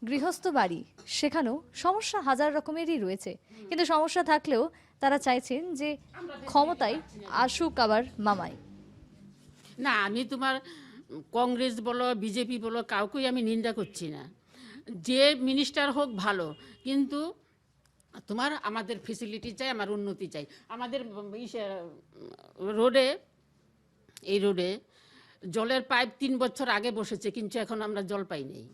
S1: গৃহস্থ বাড়ি, সেখানেও সমস্যা হাজার রকমেরই রয়েছে, কিন্তু সমস্যা থাকলেও তারা চাইছেন যে ক্ষমতায় আসুক আবার মামাই।
S13: না, আমি তোমার কংগ্রেস বলো বিজেপি বলো কাউকেই আমি নিন্দা করছি না, যে মিনিস্টার হোক ভালো, কিন্তু তোমার আমাদের ফেসিলিটি চাই, আমার উন্নতি চাই। আমাদের এই রোডে জলের পাইপ 3 বছর আগে বসেছে, কিন্তু এখন আমরা জল পাই নেই।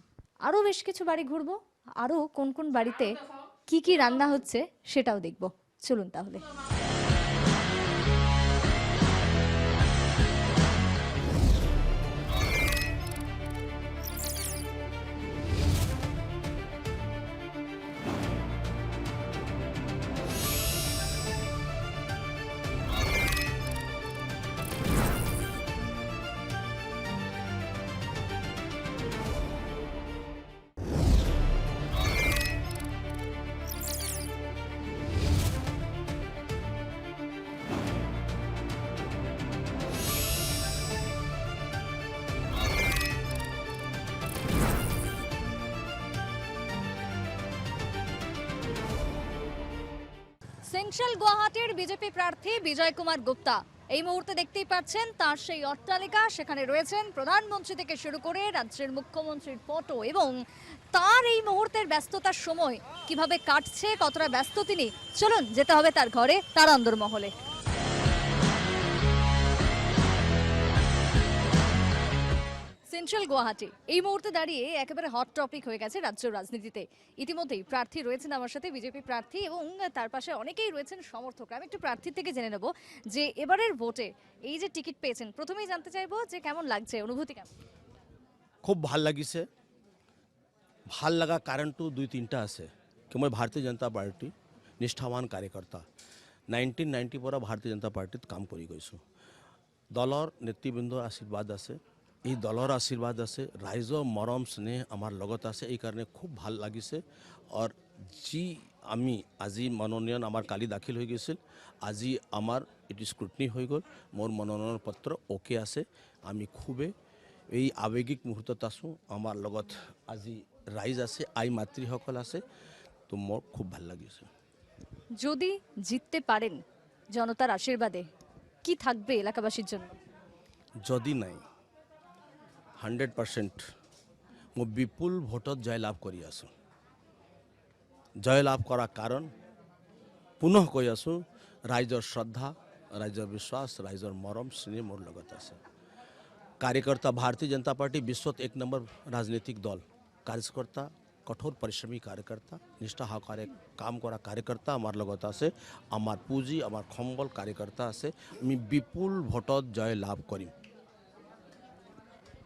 S1: আরো বেশ কিছু বাড়ি ঘুরবো, আরো কোন কোন বাড়িতে কি কি রান্না হচ্ছে সেটাও দেখবো। চলুন তাহলে। সেন্ট্রাল গুয়াহাটির বিজেপি প্রার্থী বিজয় কুমার গুপ্তা এই মুহূর্তে দেখতেই পাচ্ছেন তার সেই অট্টালিকা, সেখানে রয়েছেন প্রধানমন্ত্রী থেকে শুরু করে রাজ্যের মুখ্যমন্ত্রীর ফটো, এবং তার এই মুহূর্তের ব্যস্ততার সময় কিভাবে কাটছে, কতটা ব্যস্ত তিনি, চলুন যেতে হবে তার ঘরে, তার অন্দরমহলে। সেন্ট্রাল গুয়াহাটি এই মুহূর্তে দাঁড়িয়ে একেবারে হট টপিক হয়ে গেছে রাজ্য রাজনীতিতে। ইতিমধ্যেই প্রার্থী রয়েছেন আমার সাথে, বিজেপি প্রার্থী, এবং তার পাশে অনেকেই রয়েছেন সমর্থকরা। আমি একটু প্রার্থীর থেকে জেনে নেব যে এবারের ভোটে এই যে টিকিট পেয়েছেন, প্রথমেই জানতে চাইবো যে কেমন লাগছে, অনুভূতি কেমন?
S14: খুব ভাল লাগিছে। ভাল লাগা কাৰণটো 2-3টা আছে। কি মই ভাৰতীয় জনতা পাৰ্টি নিষ্ঠাৱান কাৰ্যকৰ্তা, 1990 পৰা ভাৰতীয় জনতা পাৰ্টিত কাম কৰি গৈছোঁ। দলৰ নেতৃবৃন্দৰ আশীৰ্বাদ আছে, এই দলৰ আশীৰ্বাদ আছে, ৰাইজৰ মৰম স্নেহ আমাৰ লগত আছে, এই কাৰণে খুব ভাল লাগিছে। আৰু যি আমি আজি মনোনয়ন আমাৰ কালি দাখিল হৈ গৈছিল, আজি আমাৰ এটি স্ক্ৰুটনি হৈ গ'ল, মোৰ মনোনয়ন পত্ৰ অ'কে আছে। আমি খুবেই এই আৱেগিক মুহূৰ্তত আছোঁ, আমাৰ লগত আজি ৰাইজ আছে, আই মাতৃসকল আছে, তো মোৰ খুব ভাল লাগিছে।
S1: যদি জিততে পারেন জনতার আশীর্বাদে, কি থাকবে এলাকাবাসীর জন্য?
S14: যদি নাই 100% মই বিপুল ভোটত জয়লাভ কৰি আছোঁ। জয়লাভ কৰাৰ কাৰণ পুনঃ কৈ আছোঁ, ৰাইজৰ শ্ৰদ্ধা, ৰাইজৰ বিশ্বাস, ৰাইজৰ মৰম স্নেহ মোৰ লগত আছে। कार्यकर्ता भारतीय जनता पार्टी विश्वत 1 नंबर राजनीतिक दल, कार्यकर्ता कठोर परिश्रमी कार्यकर्ता, निष्ठा सहकारे काम करा कार्यकर्ता आमार लगत আছে, आमार पुঁজি आमार সম্বল कार्यकर्ता আছে। আমি বিপুল ভোটত জয় লাভ কৰিম।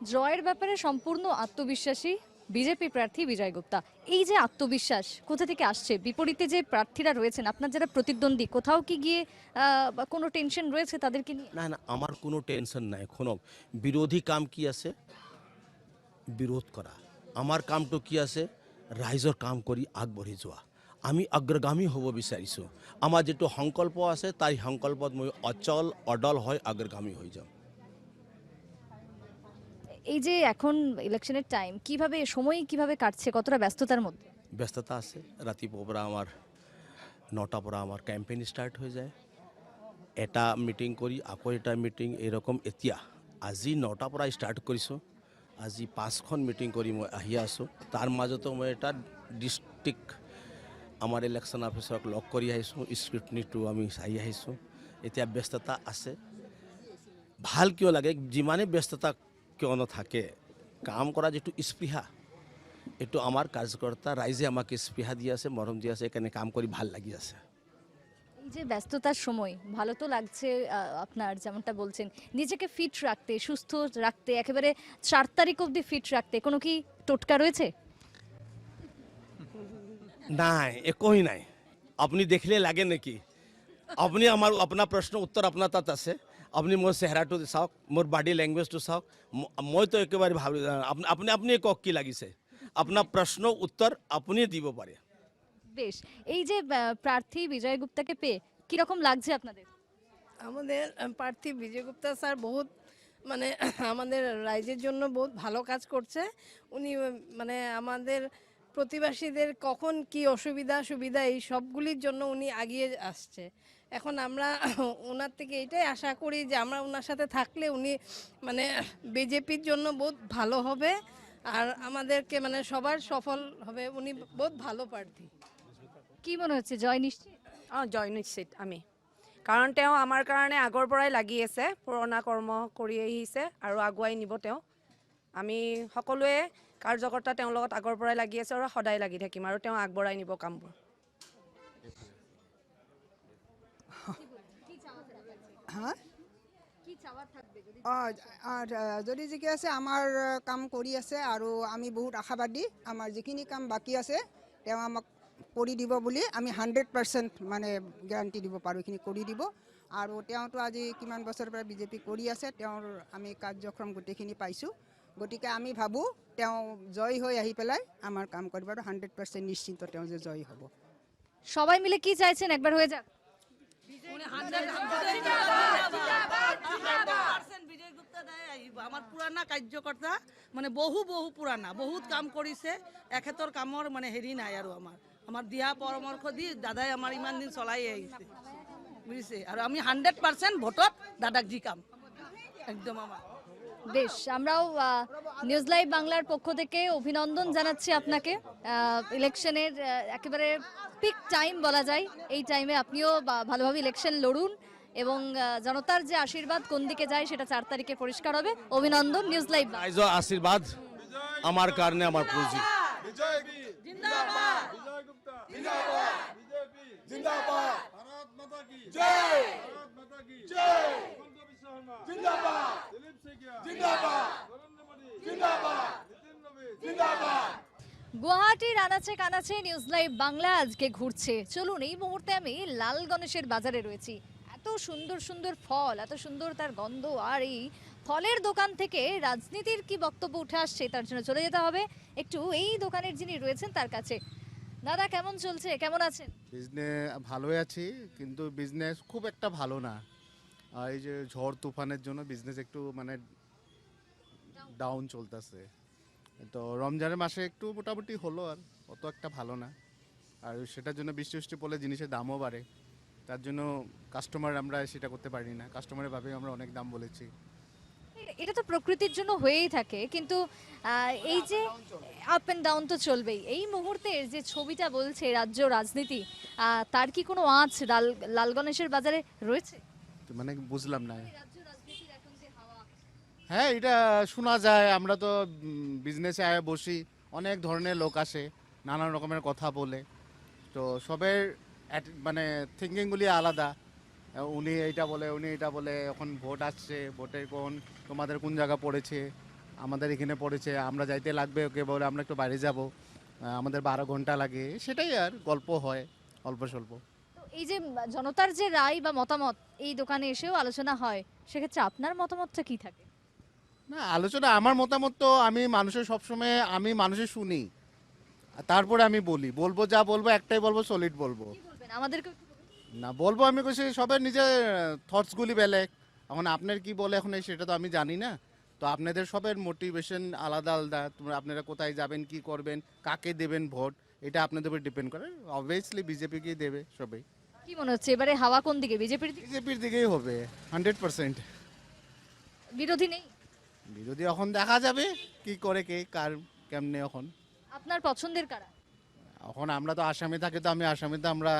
S1: জয়ের ব্যাপারে সম্পূর্ণ আত্মবিশ্বাসী বিজেপি প্রার্থী বিজয় গুপ্তা। এই যে আত্মবিশ্বাস কোথা থেকে আসছে? বিপরীতে যে প্রার্থীরা রয়েছেন, আপনার যারা প্রতিদ্বন্দ্বী, কোথাও কি গিয়ে বা কোনো টেনশন রয়েছে তাদেরকে নিয়ে?
S14: না না, আমার কোনো টেনশন নাই। শুনক, বিরোধী কাম কি আছে? বিৰোধ কৰা। আমাৰ কামটো কি আছে? ৰাইজৰ কাম কৰি আগবাঢ়ি যোৱা। আমি অগ্ৰগামী হ'ব বিচাৰিছোঁ। আমাৰ যিটো সংকল্প আছে তাৰ সংকল্পত মই অচল অডল হৈ অগ্ৰগামী হৈ যাম।
S1: এই যে এখন ইলেকশনের টাইম, কিভাবে সময় কিভাবে কাটছে, কতটা ব্যস্ততার মধ্যে?
S14: ব্যস্ততা আছে। ৰাতিপুৱাৰ পৰা আমাৰ 9টাৰ পৰা আমাৰ কেম্পেইন ষ্টাৰ্ট হৈ যায়। এটা মিটিং কৰি আকৌ এটা মিটিং, এরকম এতিয়া আজি 9টাৰ পৰা ষ্টাৰ্ট কৰিছোঁ। আজি 5খন মিটিং কৰি মই আহি আছোঁ। তাৰ মাজতো মই এটা ডিষ্ট্ৰিক্ট আমাৰ ইলেকশ্যন অফিচাৰক লগ কৰি আহিছোঁ, স্ক্ৰুটনিটো আমি চাই আহিছোঁ। এতিয়া ব্যস্ততা আছে। ভাল কিয় লাগে? যিমানে ব্যস্ততা কিয় নাথাকে, কাম কৰা যিটো স্পৃহা, এইটো আমাৰ কাৰ্যকৰ্তা ৰাইজে আমাক স্পৃহা দি আছে, মৰম দি আছে, এখানে কাম কৰি ভাল লাগি আছে।
S1: এই যে ব্যস্ততার সময় ভালো তো লাগছে আপনার, যেমনটা বলছেন নিজেকে ফিট রাখতে, সুস্থ রাখতে, একেবারে 4 তারিখ অবধি ফিট রাখতে কোনো কি টোটকা রয়েছে?
S14: নাই, একোই নাই। আপুনি দেখিলে লাগে নেকি? আপুনি আমাৰ আপোনাৰ প্ৰশ্ন উত্তৰ আপোনাৰ তাত আছে। আপুনি মোৰ চেহেৰাটো চাওক, মোৰ বডি লেংগুৱেজটো চাওক। মইতো একেবাৰে ভাবি, আপুনি আপুনি কওক কি লাগিছে? আপোনাৰ প্ৰশ্ন উত্তৰ আপুনি দিব পাৰে।
S1: বেশ, এই যে প্রার্থী বিজয় গুপ্তাকে পেয়ে কিরকম লাগছে আপনাদের?
S3: আমাদের প্রার্থী বিজয় গুপ্তা স্যার বহুত মানে আমাদের রাইজের জন্য বহুত ভালো কাজ করছে। উনি মানে আমাদের প্রতিবাসীদের কখন কি অসুবিধা সুবিধা এই সবগুলির জন্য উনি এগিয়ে আসছে। এখন আমরা ওনার থেকে এটাই আশা করি যে আমরা ওনার সাথে থাকলে উনি মানে বিজেপির জন্য বহুত ভালো হবে আর আমাদেরকে মানে সবার সফল হবে। উনি বহুত ভালো প্রার্থী।
S1: কি মনে হচ্ছে, জয় নিশ্চিত?
S15: অঁ, জয় নিশ্চিত আমি, কাৰণ তেওঁ আমাৰ কাৰণে আগৰ পৰাই লাগি আছে, পুৰণা কৰ্ম কৰি আহিছে আৰু আগুৱাই নিব তেওঁ। আমি সকলোৱে কাৰ্যকৰ্তা তেওঁৰ লগত আগৰ পৰাই লাগি আছে আৰু সদায় লাগি থাকিম আৰু তেওঁ আগবঢ়াই নিব কামবোৰ।
S3: হ্যাঁ আর যদি জিকে আছে আমার কাম কৰি আছে আৰু আমি বহুত আশাবাদী। আমাৰ যিখিনি কাম বাকী আছে তেওঁ আমাক কৰি দিব বুলি আমি 100% মানে গ্যাৰাণ্টি দিব পাৰোঁ, এইখিনি কৰি দিব। আৰু তেওঁতো আজি কিমান বছৰৰ পৰা বিজেপি কৰি আছে, তেওঁৰ আমি কাৰ্যক্ৰম গোটেইখিনি পাইছোঁ। গতিকে আমি ভাবোঁ তেওঁ জয় হৈ আহি পেলাই আমাৰ কাম কৰিব আৰু 100% নিশ্চিন্ত তেওঁ যে জয় হ'ব।
S1: সবাই মিলে কি চাইছেন একবার হয়ে যাক?
S16: আমার পুরানা কার্যকর্তা মানে বহু পুরানা, বহুত কাম কৰিছে। এখেতৰ কামৰ মানে হেৰি নাই আৰু আমাৰ দিয়া পৰামৰ্শ দি দাদাই আমাৰ ইমান দিন চলাই আহিছে, বুঝিছে। আর আমি 100% ভোটত দাদাক জিকাম একদম আমার।
S1: বেশ, আমরাও নিউজ লাইভ বাংলার পক্ষ থেকে অভিনন্দন জানাচ্ছি আপনাকে। ইলেকশনের একেবারে পিক টাইম বলা যায়, এই টাইমে আপনিও ভালোভাবে ইলেকশন লড়ুন এবং জনতার যে আশীর্বাদ কোন দিকে যায় সেটা 4 তারিখে পরিষ্কার হবে। অভিনন্দন নিউজ লাইভ।
S14: রাইজৰ আশীর্বাদ আমার কারণে আমার পুঁজি।
S1: গুয়াহাটির আনাচে কানাচে নিউজ লাইভ বাংলা আজকে ঘুরছে। চলুন, এই মুহূর্তে আমি লাল গণেশের বাজারে রয়েছি। এত সুন্দর সুন্দর ফল, এত সুন্দর তার গন্ধ, আর এই ফলের দোকান থেকে রাজনীতির কি বক্তব্য উঠে আসছে তার জন্য চলে যেতে হবে একটু এই দোকানের যিনি রয়েছেন তার কাছে। দাদা, কেমন চলছে, কেমন আছেন?
S9: বিজনেস ভালোই আছি, কিন্তু বিজনেস খুব একটা ভালো না। আর এই যে ঝড় তুফানের জন্য বিজনেস একটু মানে ডাউন চলতেছে। তো রমজানের মাসে একটু মোটামুটি হলো, আর অত একটা ভালো না। আর সেটার জন্য বৃষ্টি বৃষ্টি পড়লে জিনিসের দামও বাড়ে, তার জন্য কাস্টমার আমরা সেটা করতে পারি না। কাস্টমারের ভাবে আমরা অনেক দাম বলেছি।
S1: এটা তো প্রকৃতির জন্য হয়েই থাকে, কিন্তু এই যে আপ এন্ড ডাউন তো চলবেই। এই মুহূর্তের যে ছবিটা বলছে রাজ্য রাজনীতি, তার কি কোনো আঁচ লাল গণেশের বাজারে রয়েছে?
S9: মানে বুঝলাম না। হ্যাঁ, এটা শোনা যায়। আমরা তো বিজনেসে আয় বসি, অনেক ধরনের লোক আসে, নানান রকমের কথা বলে। তো সবের মানে থিঙ্কিংগুলি আলাদা। উনি এইটা বলে, উনি এটা বলে। এখন ভোট আসছে, ভোটের কোন তোমাদের কোন জায়গা পড়েছে, আমাদের এখানে পড়েছে, আমরা যাইতে লাগবে, ওকে বলে আমরা একটু বাইরে যাব, আমাদের 12 ঘন্টা লাগে, সেটাই আর গল্প হয় অল্প স্বল্প।
S1: তো এই যে জনতার যে রায় বা মতামত এই দোকানে এসেও আলোচনা হয়, সেক্ষেত্রে আপনার মতামতটা কি থাকে?
S9: না, আলোচনা আমার মতামত তো আমি মানুষের সবসময় আমি মানুষের শুনি, তারপরে আমি বলবো যা বলবো একটাই বলবো, সলিড বলবো।
S1: কি বলবেন আমাদেরকে?
S9: না বলবো আমি কিছু, সবার নিজের থটসগুলি বেলেগ, এখন আপনার কি বলে এখন সেটা তো আমি জানি না, তো আপনাদের সবার মোটিভেশন আলাদা আলাদা, তোমরা আপনারা কোথায় যাবেন, কি করবেন, কাকে দেবেন ভোট, এটা আপনাদের উপর ডিপেন্ড করে। অবভিয়াসলি বিজেপিকেই দেবে সবাই।
S1: কি মনে হচ্ছে এবারে হাওয়া কোন দিকে? বিজেপির দিকে?
S9: বিজেপির দিকেই হবে 100%।
S1: বিরোধী নেই?
S9: বিরোধী এখন দেখা যাবে কি করে কে কার কেমনে। এখন
S1: আপনার পছন্দের কারা?
S9: এখন আমরা তো আসামে থাকি, তো আমি আসামে, তো আমরা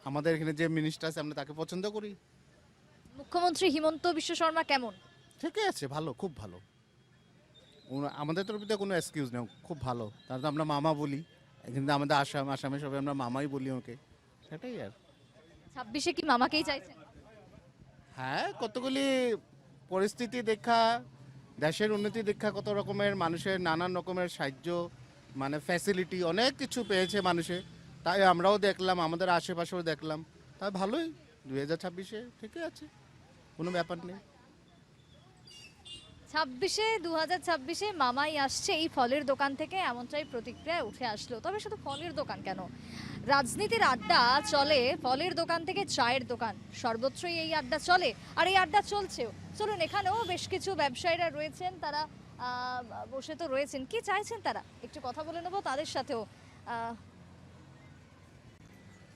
S9: আমাদের এখানে যে মিনিস্টার আছে আমরা তাকে পছন্দ করি।
S1: মুখ্যমন্ত্রী হিমন্ত বিশ্ব শর্মা কেমন?
S9: ঠিকই আছে, ভালো, খুব ভালো। আমাদের তরফ থেকে কোনো এক্সকিউজ নেই, খুব ভালো। তার তো আমরা মামা বলি, কিন্তু আমাদের আসামে সবাই আমরা মামাই বলি ওকে, সেটাই আর।
S1: 26-এ কি মামাকেই চাইছেন?
S9: হ্যাঁ, কতগুলি পরিস্থিতি দেখা, দেশের উন্নতি দেখা, কত রকমের মানুষের নানান রকমের সাহায্য, মানে ফ্যাসিলিটি অনেক কিছু পেয়েছে মানুষে, তাই আমরাও দেখলাম, আমাদের আশেপাশেও দেখলাম, তাই ভালোই। 2026-এ ঠিকই আছে, কোনো ব্যাপার নেই।
S1: 2026-এ মামাই আসছে এই ফলের দোকান থেকে, এমনটাই প্রতিক্রিয়া উঠে আসলো। তবে শুধু ফলের দোকান কেন, রাজনীতির আড্ডা চলে ফলের দোকান থেকে চায়ের দোকান, সর্বত্রই এই আড্ডা চলে, আর এই আড্ডা চলছেও। চলুন, এখানেও বেশ কিছু ব্যবসায়ীরা রয়েছেন, তারা বসে তো রয়েছেন, কি চাইছেন তারা একটু কথা বলে নেবো তাদের সাথেও।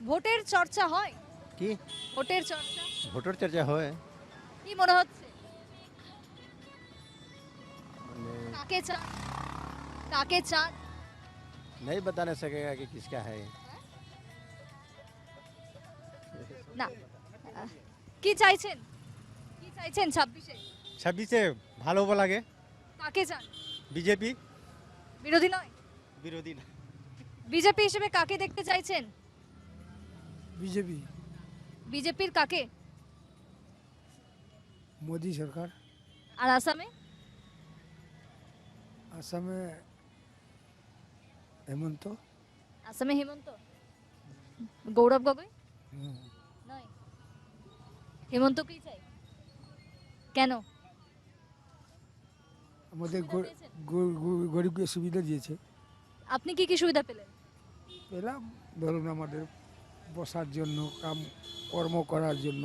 S1: ভোটের চর্চা হয়
S17: কি?
S1: ভোটের চর্চা?
S17: ভোটের চর্চা হয়।
S1: কি মনে হচ্ছে কাকে চান? কাকে চান?
S17: नहीं बताने सकेगा कि किसका है।
S1: না, কি চাইছেন? কি চাইছেন 26-এ?
S8: 26-এ ভালো হবো লাগে।
S1: কাকে চান?
S8: বিজেপি।
S1: বিরোধী নয়?
S8: বিরোধী না।
S1: বিজেপি হিসেবে কাকে দেখতে চাইছেন?
S8: বিজেপি।
S1: বিজেপির কাকে?
S8: মোদি সরকার।
S1: আর আসামে?
S8: আসামে হেমন্ত।
S1: আসামে হেমন্ত? গৌরব গগৈ নয়? হেমন্তকেই চাই কেন?
S8: আমাদের গরিবকে সুবিধা দিয়েছে।
S1: আপনি কি কি সুবিধা পেলেন?
S8: পেলাম, ধরুন আমাদের বসার জন্য, কাম কর্ম করার জন্য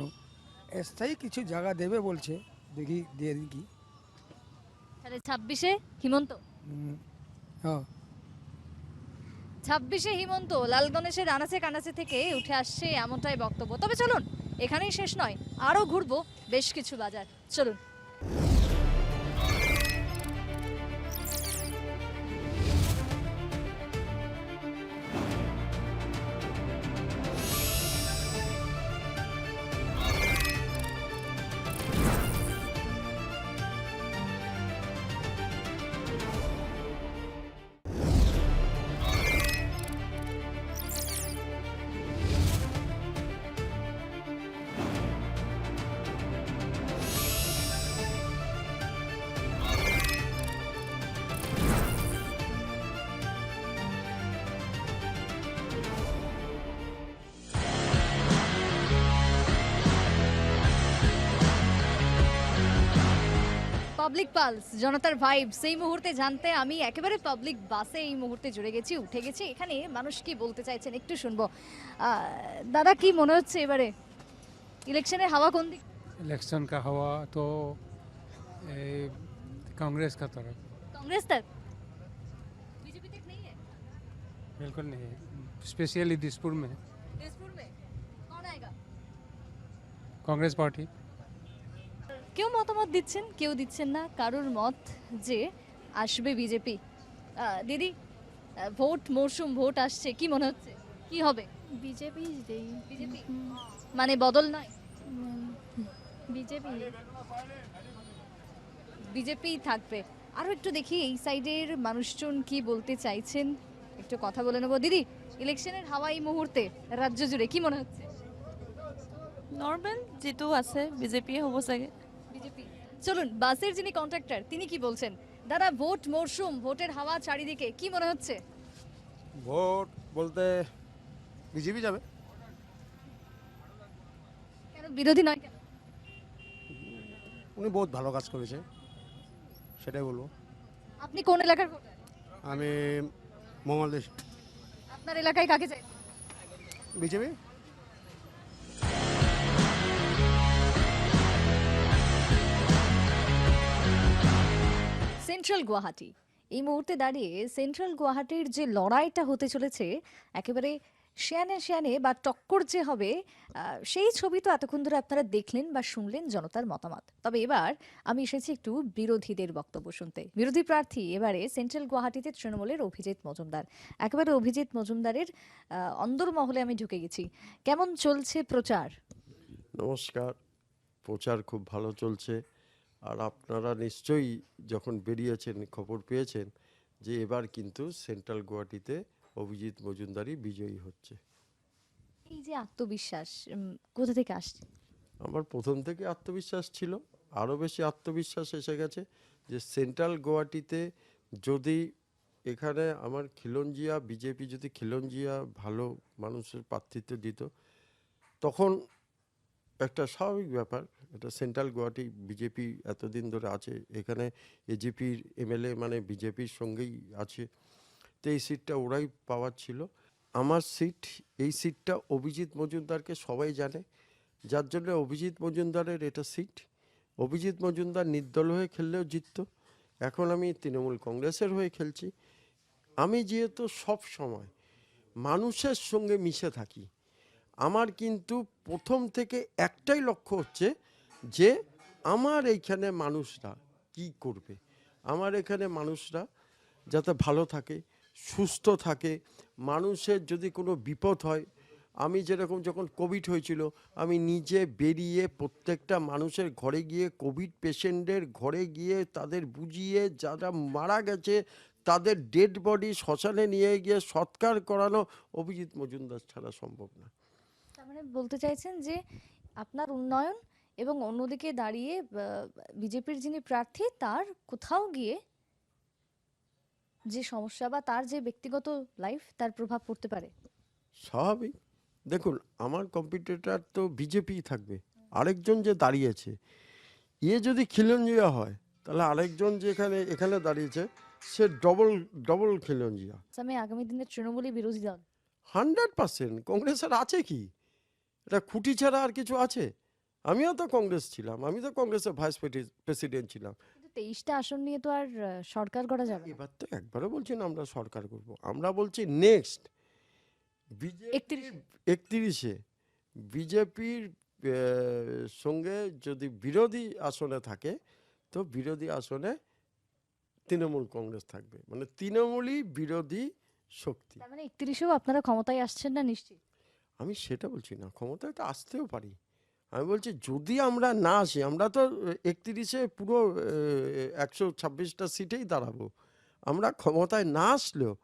S8: স্থায়ী কিছু জায়গা দেবে বলছে, দেখি দিয়ে দিন কি।
S1: তাহলে 26-এ হিমন্ত?
S8: হ্যাঁ,
S1: 26-এ হিমন্ত। লাল গণেশের আনাচে কানাচে থেকে উঠে আসছে এমনটাই বক্তব্য। তবে চলুন, এখানেই শেষ নয়, আরও ঘুরবো বেশ কিছু বাজার। চলুন। পাবলিক পালস, জনতার ভাইবস, এই মুহূর্তে জানতে আমি একেবারে পাবলিক বাসে এই মুহূর্তে জুড়ে গেছি, উঠে গেছি। এখানে মানুষ কি বলতে চাইছেন একটু শুনবো। দাদা, কি মনে হচ্ছে এবারে ইলেকশনের হাওয়া কোন দিক?
S18: इलेक्शन का हवा तो कांग्रेस का तरफ।
S1: कांग्रेस तक? बीजेपी तक नहीं है?
S18: बिल्कुल नहीं है, स्पेशली दिसपुर में
S1: दिसपुर में कौन आएगा?
S18: कांग्रेस पार्टी।
S1: কেউ মতামত দিচ্ছেন, কেউ দিচ্ছেন না, কারোর মত যে আসবে বিজেপি। দিদি, ভোট মরশুম, ভোট আসছে, কি মনে হচ্ছে কি হবে?
S11: বিজেপি
S1: বিজেপি মানে বদল নয়?
S11: বিজেপি
S1: বিজেপি থাকবে। আরও একটু দেখি এই সাইডের মানুষজন কি বলতে চাইছেন, একটু কথা বলে নেবো। দিদি, ইলেকশনের হাওয়া এই মুহূর্তে রাজ্য জুড়ে কি মনে হচ্ছে?
S19: নর্মেল যেটো আছে বিজেপিয়ে হ'ব চাগে।
S1: বিজেপি চলুন বাসের যিনি কন্ট্রাক্টর তিনি কি বলছেন। দাদা, ভোট মরশুম, ভোটের হাওয়া চারিদিকে, কি মনে হচ্ছে?
S17: ভোট বলতে বিজেপি যাবে।
S1: কেন বিরোধী নয় কেন?
S17: উনি বহুত ভালো কাজ করেছে, সেটাই বলবো।
S1: আপনি কোন এলাকার ভোটার?
S17: আমি মঙ্গলদেশ।
S1: আপনার এলাকায় কাকে চাই?
S17: বিজেপি।
S1: সেন্ট্রাল গুয়াহাটি, এই মুহূর্তে দাঁড়িয়ে সেন্ট্রাল গুয়াহাটির যে লড়াইটা হতে চলেছে একেবারে শিয়ানে শিয়ানে বা টক্কর যে হবে, সেই ছবি তো এতক্ষণ ধরে আপনারা দেখলেন বা শুনলেন জনতার মতামত। তবে এবার আমি এসেছি একটু বিরোধীদের বক্তব্য শুনতে। বিরোধী প্রার্থী এবারে সেন্ট্রাল গুয়াহাটিতে তৃণমূলের অভিজিৎ মজুমদার। একেবারে অভিজিৎ মজুমদারের অন্দরমহলে আমি ঢুকে গেছি। কেমন চলছে প্রচার?
S19: নমস্কার। প্রচার খুব ভালো চলছে। আর আপনারা নিশ্চয়ই যখন বেরিয়েছেন খবর পেয়েছেন যে এবার কিন্তু সেন্ট্রাল গুয়াহাটিতে অভিজিৎ মজুমদারই বিজয়ী হচ্ছে।
S1: এই যে আত্মবিশ্বাস কোথা থেকে আসছে?
S19: আমার প্রথম থেকে আত্মবিশ্বাস ছিল, আরও বেশি আত্মবিশ্বাস এসে গেছে যে সেন্ট্রাল গুয়াহাটিতে যদি এখানে আমার খিলঞ্জিয়া বিজেপি যদি খিলঞ্জিয়া ভালো মানুষের প্রার্থিত্ব দিত, তখন একটা স্বাভাবিক ব্যাপার, এটা সেন্ট্রাল গুয়াহাটি বিজেপি এতদিন ধরে আছে, এখানে এজিপির এমএলএ মানে বিজেপির সঙ্গেই আছে, তো এই সিটটা ওরাই পাওয়ার ছিল। আমার সিট, এই সিটটা অভিজিৎ মজুমদারকে সবাই জানে, যার জন্য অভিজিৎ মজুমদারের এটা সিট। অভিজিৎ মজুমদার নির্দল হয়ে খেললেও জিতত। এখন আমি তৃণমূল কংগ্রেসের হয়ে খেলছি। আমি যেহেতু সব সময় মানুষের সঙ্গে মিশে থাকি, আমার কিন্তু প্রথম থেকে একটাই লক্ষ্য হচ্ছে যে আমার এইখানে মানুষরা কি করবে, আমার এখানে মানুষরা যাতে ভালো থাকে, সুস্থ থাকে, মানুষের যদি কোনো বিপদ হয়, আমি যেরকম যখন কোভিড হয়েছিল আমি নিজে বেরিয়ে প্রত্যেকটা মানুষের ঘরে গিয়ে কোভিড পেশেন্টদের ঘরে গিয়ে তাদের বুঝিয়ে যারা মারা গেছে তাদের ডেড বডি শ্মশানে নিয়ে গিয়ে সৎকার করানো অভিজিৎ মজুমদার ছাড়া সম্ভব না।
S1: তার মানে বলতে চাইছেন যে আপনার উন্নয়ন এবং অন্যদিকে দাঁড়িয়ে বিজেপির যিনি প্রার্থী তার কোথাও গিয়ে যে সমস্যা বা তার যে ব্যক্তিগত লাইফ তার প্রভাব পড়তে পারে।
S19: স্বাভাবিক। দেখুন, আমার কম্পিটিটর তো বিজেপি থাকবে, আরেকজন যে দাঁড়িয়েছে ইয়ে যদি খিলঞ্জিয়া হয় তাহলে আরেকজন যে এখানে দাঁড়িয়েছে সে ডবল খিলঞ্জিয়া।
S1: আমি আগামী দিনে তৃণমূলই বিরোধী দল
S19: 100%। কংগ্রেসের আছে কি, এটা খুঁটি ছাড়া আর কিছু আছে? আমিও তো কংগ্রেস ছিলাম, আমি তো কংগ্রেসের ভাইস প্রেসিডেন্ট ছিলাম।
S1: 23টা আসন নিয়ে তো আর সরকার করা যাবে না।
S19: এবার তো একবারও বলছি না আমরা সরকার করব, আমরা বলছি নেক্সট 31-এ বিজেপির সঙ্গে যদি বিরোধী আসনে থাকে তো বিরোধী আসনে তৃণমূল কংগ্রেস থাকবে, মানে তৃণমূলই বিরোধী শক্তি।
S1: তার মানে 31এও আপনারা ক্ষমতায় আসছেন না নিশ্চিত?
S19: আমি সেটা বলছি না, ক্ষমতায় তো আসতেও পারি। আমি বলছি যদি আমরা না আসি, আমরা তো 31-এ পুরো 126টা সিটেই দাঁড়াবো, আমরা ক্ষমতায় না আসলেও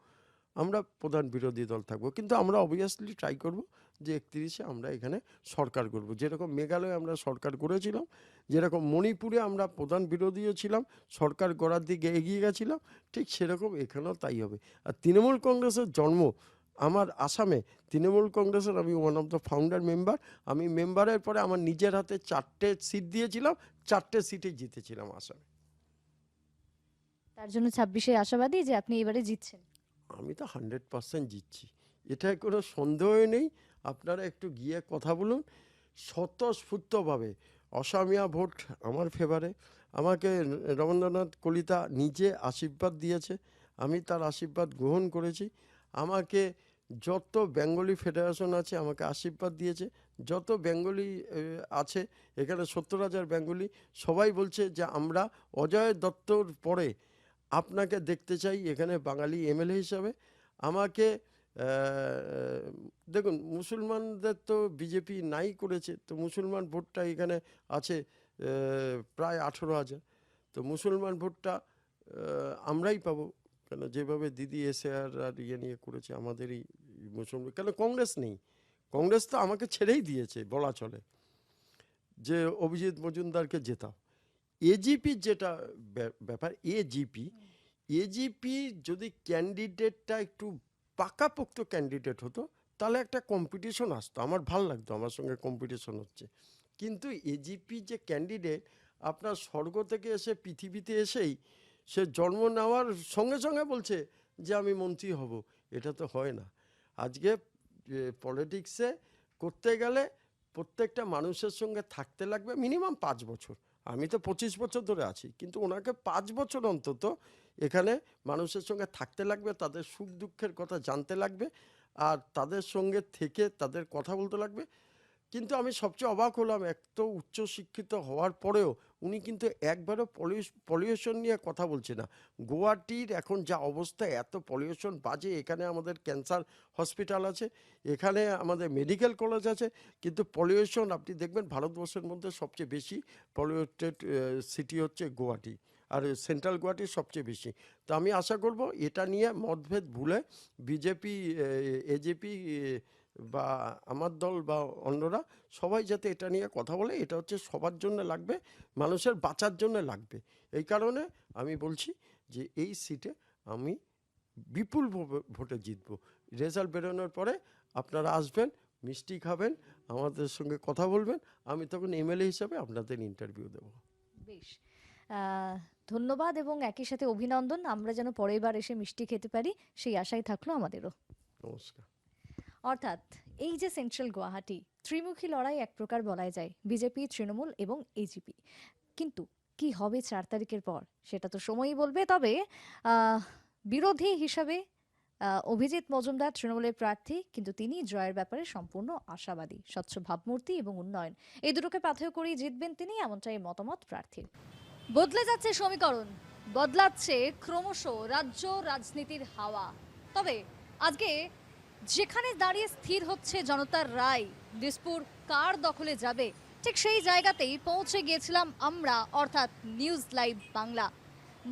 S19: আমরা প্রধান বিরোধী দল থাকবো, কিন্তু আমরা অবভিয়াসলি ট্রাই করব যে 31-এ আমরা এখানে সরকার করব। যেরকম মেঘালয়ে আমরা সরকার করেছিলাম, যেরকম মণিপুরে আমরা প্রধান বিরোধীও ছিলাম, সরকার গড়ার দিকে এগিয়ে গেছিলাম, ঠিক সেরকম এখানেও তাই হবে। আর তৃণমূল কংগ্রেসের জন্ম আমার আসামে, তৃণমূল কংগ্রেসের আমি one of the founder member. আমি মেম্বারের পরে আমার নিজের হাতে 4টে সিট দিয়েছিলাম, 4টে সিটে জিতেছিলাম আসামে।
S1: তার জন্য 26-এ আশাবাদী যে আপনি এবারে জিতছেন?
S19: আমি তো 100% জিতছি, এটায় কোনো সন্দেহই নেই। আপনারা একটু গিয়ে কথা বলুন, স্বতঃস্ফূর্তভাবে অসামিয়া ভোট আমার ফেভারে। আমাকে রবীন্দ্রনাথ কলিতা নিজে আশীর্বাদ দিয়েছে, আমি তার আশীর্বাদ গ্রহণ করেছি। আমাকে যত বেঙ্গলি ফেডারেশন আছে আমাকে আশীর্বাদ দিয়েছে, যত বেঙ্গলি আছে এখানে 70,000 বেঙ্গলি, সবাই বলছে যে আমরা অজয় দত্তর পরে আপনাকে দেখতে চাই এখানে বাঙালি এমএলএ হিসাবে। আমাকে দেখুন, মুসলমানদের তো বিজেপি নাই করেছে, তো মুসলমান ভোটটা এখানে আছে প্রায় 18,000, তো মুসলমান ভোটটা আমরাই পাবো, কেন যেভাবে দিদি এসআর আর ইয়ে নিয়ে করেছে আমাদেরই মুসলমান, কেন কংগ্রেস নেই, কংগ্রেস তো আমাকে ছেড়েই দিয়েছে বলা চলে যে অভিজিৎ মজুমদারকে জেতাও। এজিপি যেটা ব্যাপার, এজিপি যদি ক্যান্ডিডেটটা একটু পাকাপোক্ত ক্যান্ডিডেট হতো তাহলে একটা কম্পিটিশন আসতো, আমার ভাল লাগতো আমার সঙ্গে কম্পিটিশন হচ্ছে। কিন্তু এজিপি যে ক্যান্ডিডেট আপনার স্বর্গ থেকে এসে পৃথিবীতে এসেই সে জন্ম নেওয়ার সঙ্গে সঙ্গে বলছে যে আমি মন্ত্রী হব, এটা তো হয় না। আজকে পলিটিক্সে করতে গেলে প্রত্যেকটা মানুষের সঙ্গে থাকতে লাগবে মিনিমাম 5 বছর। আমি তো 25 বছর ধরে আছি, কিন্তু ওনাকে 5 বছর অন্তত এখানে মানুষের সঙ্গে থাকতে লাগবে, তাদের সুখ দুঃখের কথা জানতে লাগবে, আর তাদের সঙ্গে থেকে তাদের কথা বলতে লাগবে। কিন্তু আমি সবচেয়ে অবাক হলাম, এত উচ্চশিক্ষিত হওয়ার পরেও উনি কিন্তু একবারও পলিউশন নিয়ে কথা বলছে না। গুয়াহাটির এখন যা অবস্থা, এত পলিউশন বাজে, এখানে আমাদের ক্যান্সার হসপিটাল আছে, এখানে আমাদের মেডিকেল কলেজ আছে, কিন্তু পলিউশন আপনি দেখবেন ভারতবর্ষের মধ্যে সবচেয়ে বেশি পলিউটেড সিটি হচ্ছে গুয়াহাটি, আর সেন্ট্রাল গুয়াহাটির সবচেয়ে বেশি। তো আমি আশা করব এটা নিয়ে মতভেদ ভুলে বিজেপি, এজেপি বা আমার দল বা অন্যরা সবাই যাতে এটা নিয়ে কথা বলে, এটা হচ্ছে সবার জন্য লাগবে, মানুষের বাঁচার জন্য লাগবে। এই কারণে আমি বলছি যে এই সিটে আমি বিপুল ভোটে জিতব। রেজাল্ট বেরোনোর পরে আপনারা আসবেন, মিষ্টি খাবেন, আমাদের সঙ্গে কথা বলবেন, আমি তখন এমএলএ হিসাবে আপনাদের ইন্টারভিউ দেব।
S1: বেশ, ধন্যবাদ এবং একই সাথে অভিনন্দন। আমরা যেন পরের বার এসে মিষ্টি খেতে পারি সেই আশাই থাকলো আমাদেরও।
S19: নমস্কার।
S1: অর্থাৎ এই যে সেন্ট্রাল গুয়াহাটি, ত্রিমুখী লড়াই এক প্রকার বলাই যায়, বিজেপি, তৃণমূল এবং এজিপি। কিন্তু কি হবে 4 তারিখের পর সেটা তো সময়ই বলবে। তবে বিরোধী হিসাবে অভিজিৎ মজুমদার তৃণমূলের প্রার্থী, কিন্তু তিনি জয়ের ব্যাপারে সম্পূর্ণ আশাবাদী। স্বচ্ছ ভাবমূর্তি এবং উন্নয়ন এই দুটোকে পাথেয় করেই জিতবেন তিনি, এমনটাই মতামত প্রার্থীর। বদলে যাচ্ছে সমীকরণ, বদলাচ্ছে ক্রমশ রাজ্য রাজনীতির হাওয়া। তবে আজকে যেখানে দাঁড়িয়ে স্থির হচ্ছে জনতার রায়, দিসপুর কার দখলে যাবে, ঠিক সেই জায়গাতেই পৌঁছে গিয়েছিলাম আমরা, অর্থাৎ নিউজ লাইভ বাংলা।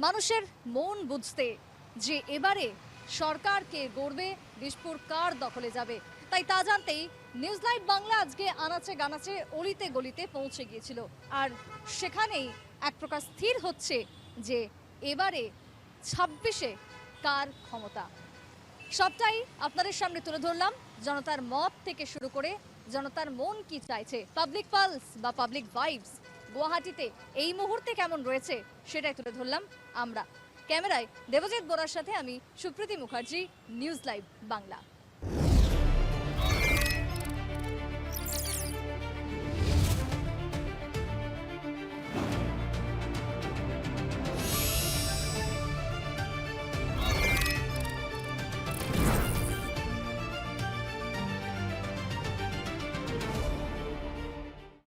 S1: মানুষের মন বুঝতে যে এবারে সরকার কে গড়বে, দিসপুর কার দখলে যাবে, তাই তা জানতেই নিউজ লাইভ বাংলা আজকে আনাচে গানাচে অলিতে গলিতে পৌঁছে গিয়েছিল। আর সেখানেই এক প্রকার স্থির হচ্ছে যে এবারে 26-এ কার ক্ষমতা। সবটাই আপনাদের সামনে তুলে ধরলাম, জনতার মত থেকে শুরু করে জনতার মন কি চাইছে, পাবলিক পালস বা পাবলিক ভাইবস গুয়াহাটিতে এই মুহূর্তে কেমন রয়েছে সেটাই তুলে ধরলাম আমরা। ক্যামেরায় দেবজিৎ বোরার সাথে আমি সুপ্রীতি মুখার্জি, নিউজ লাইভ বাংলা।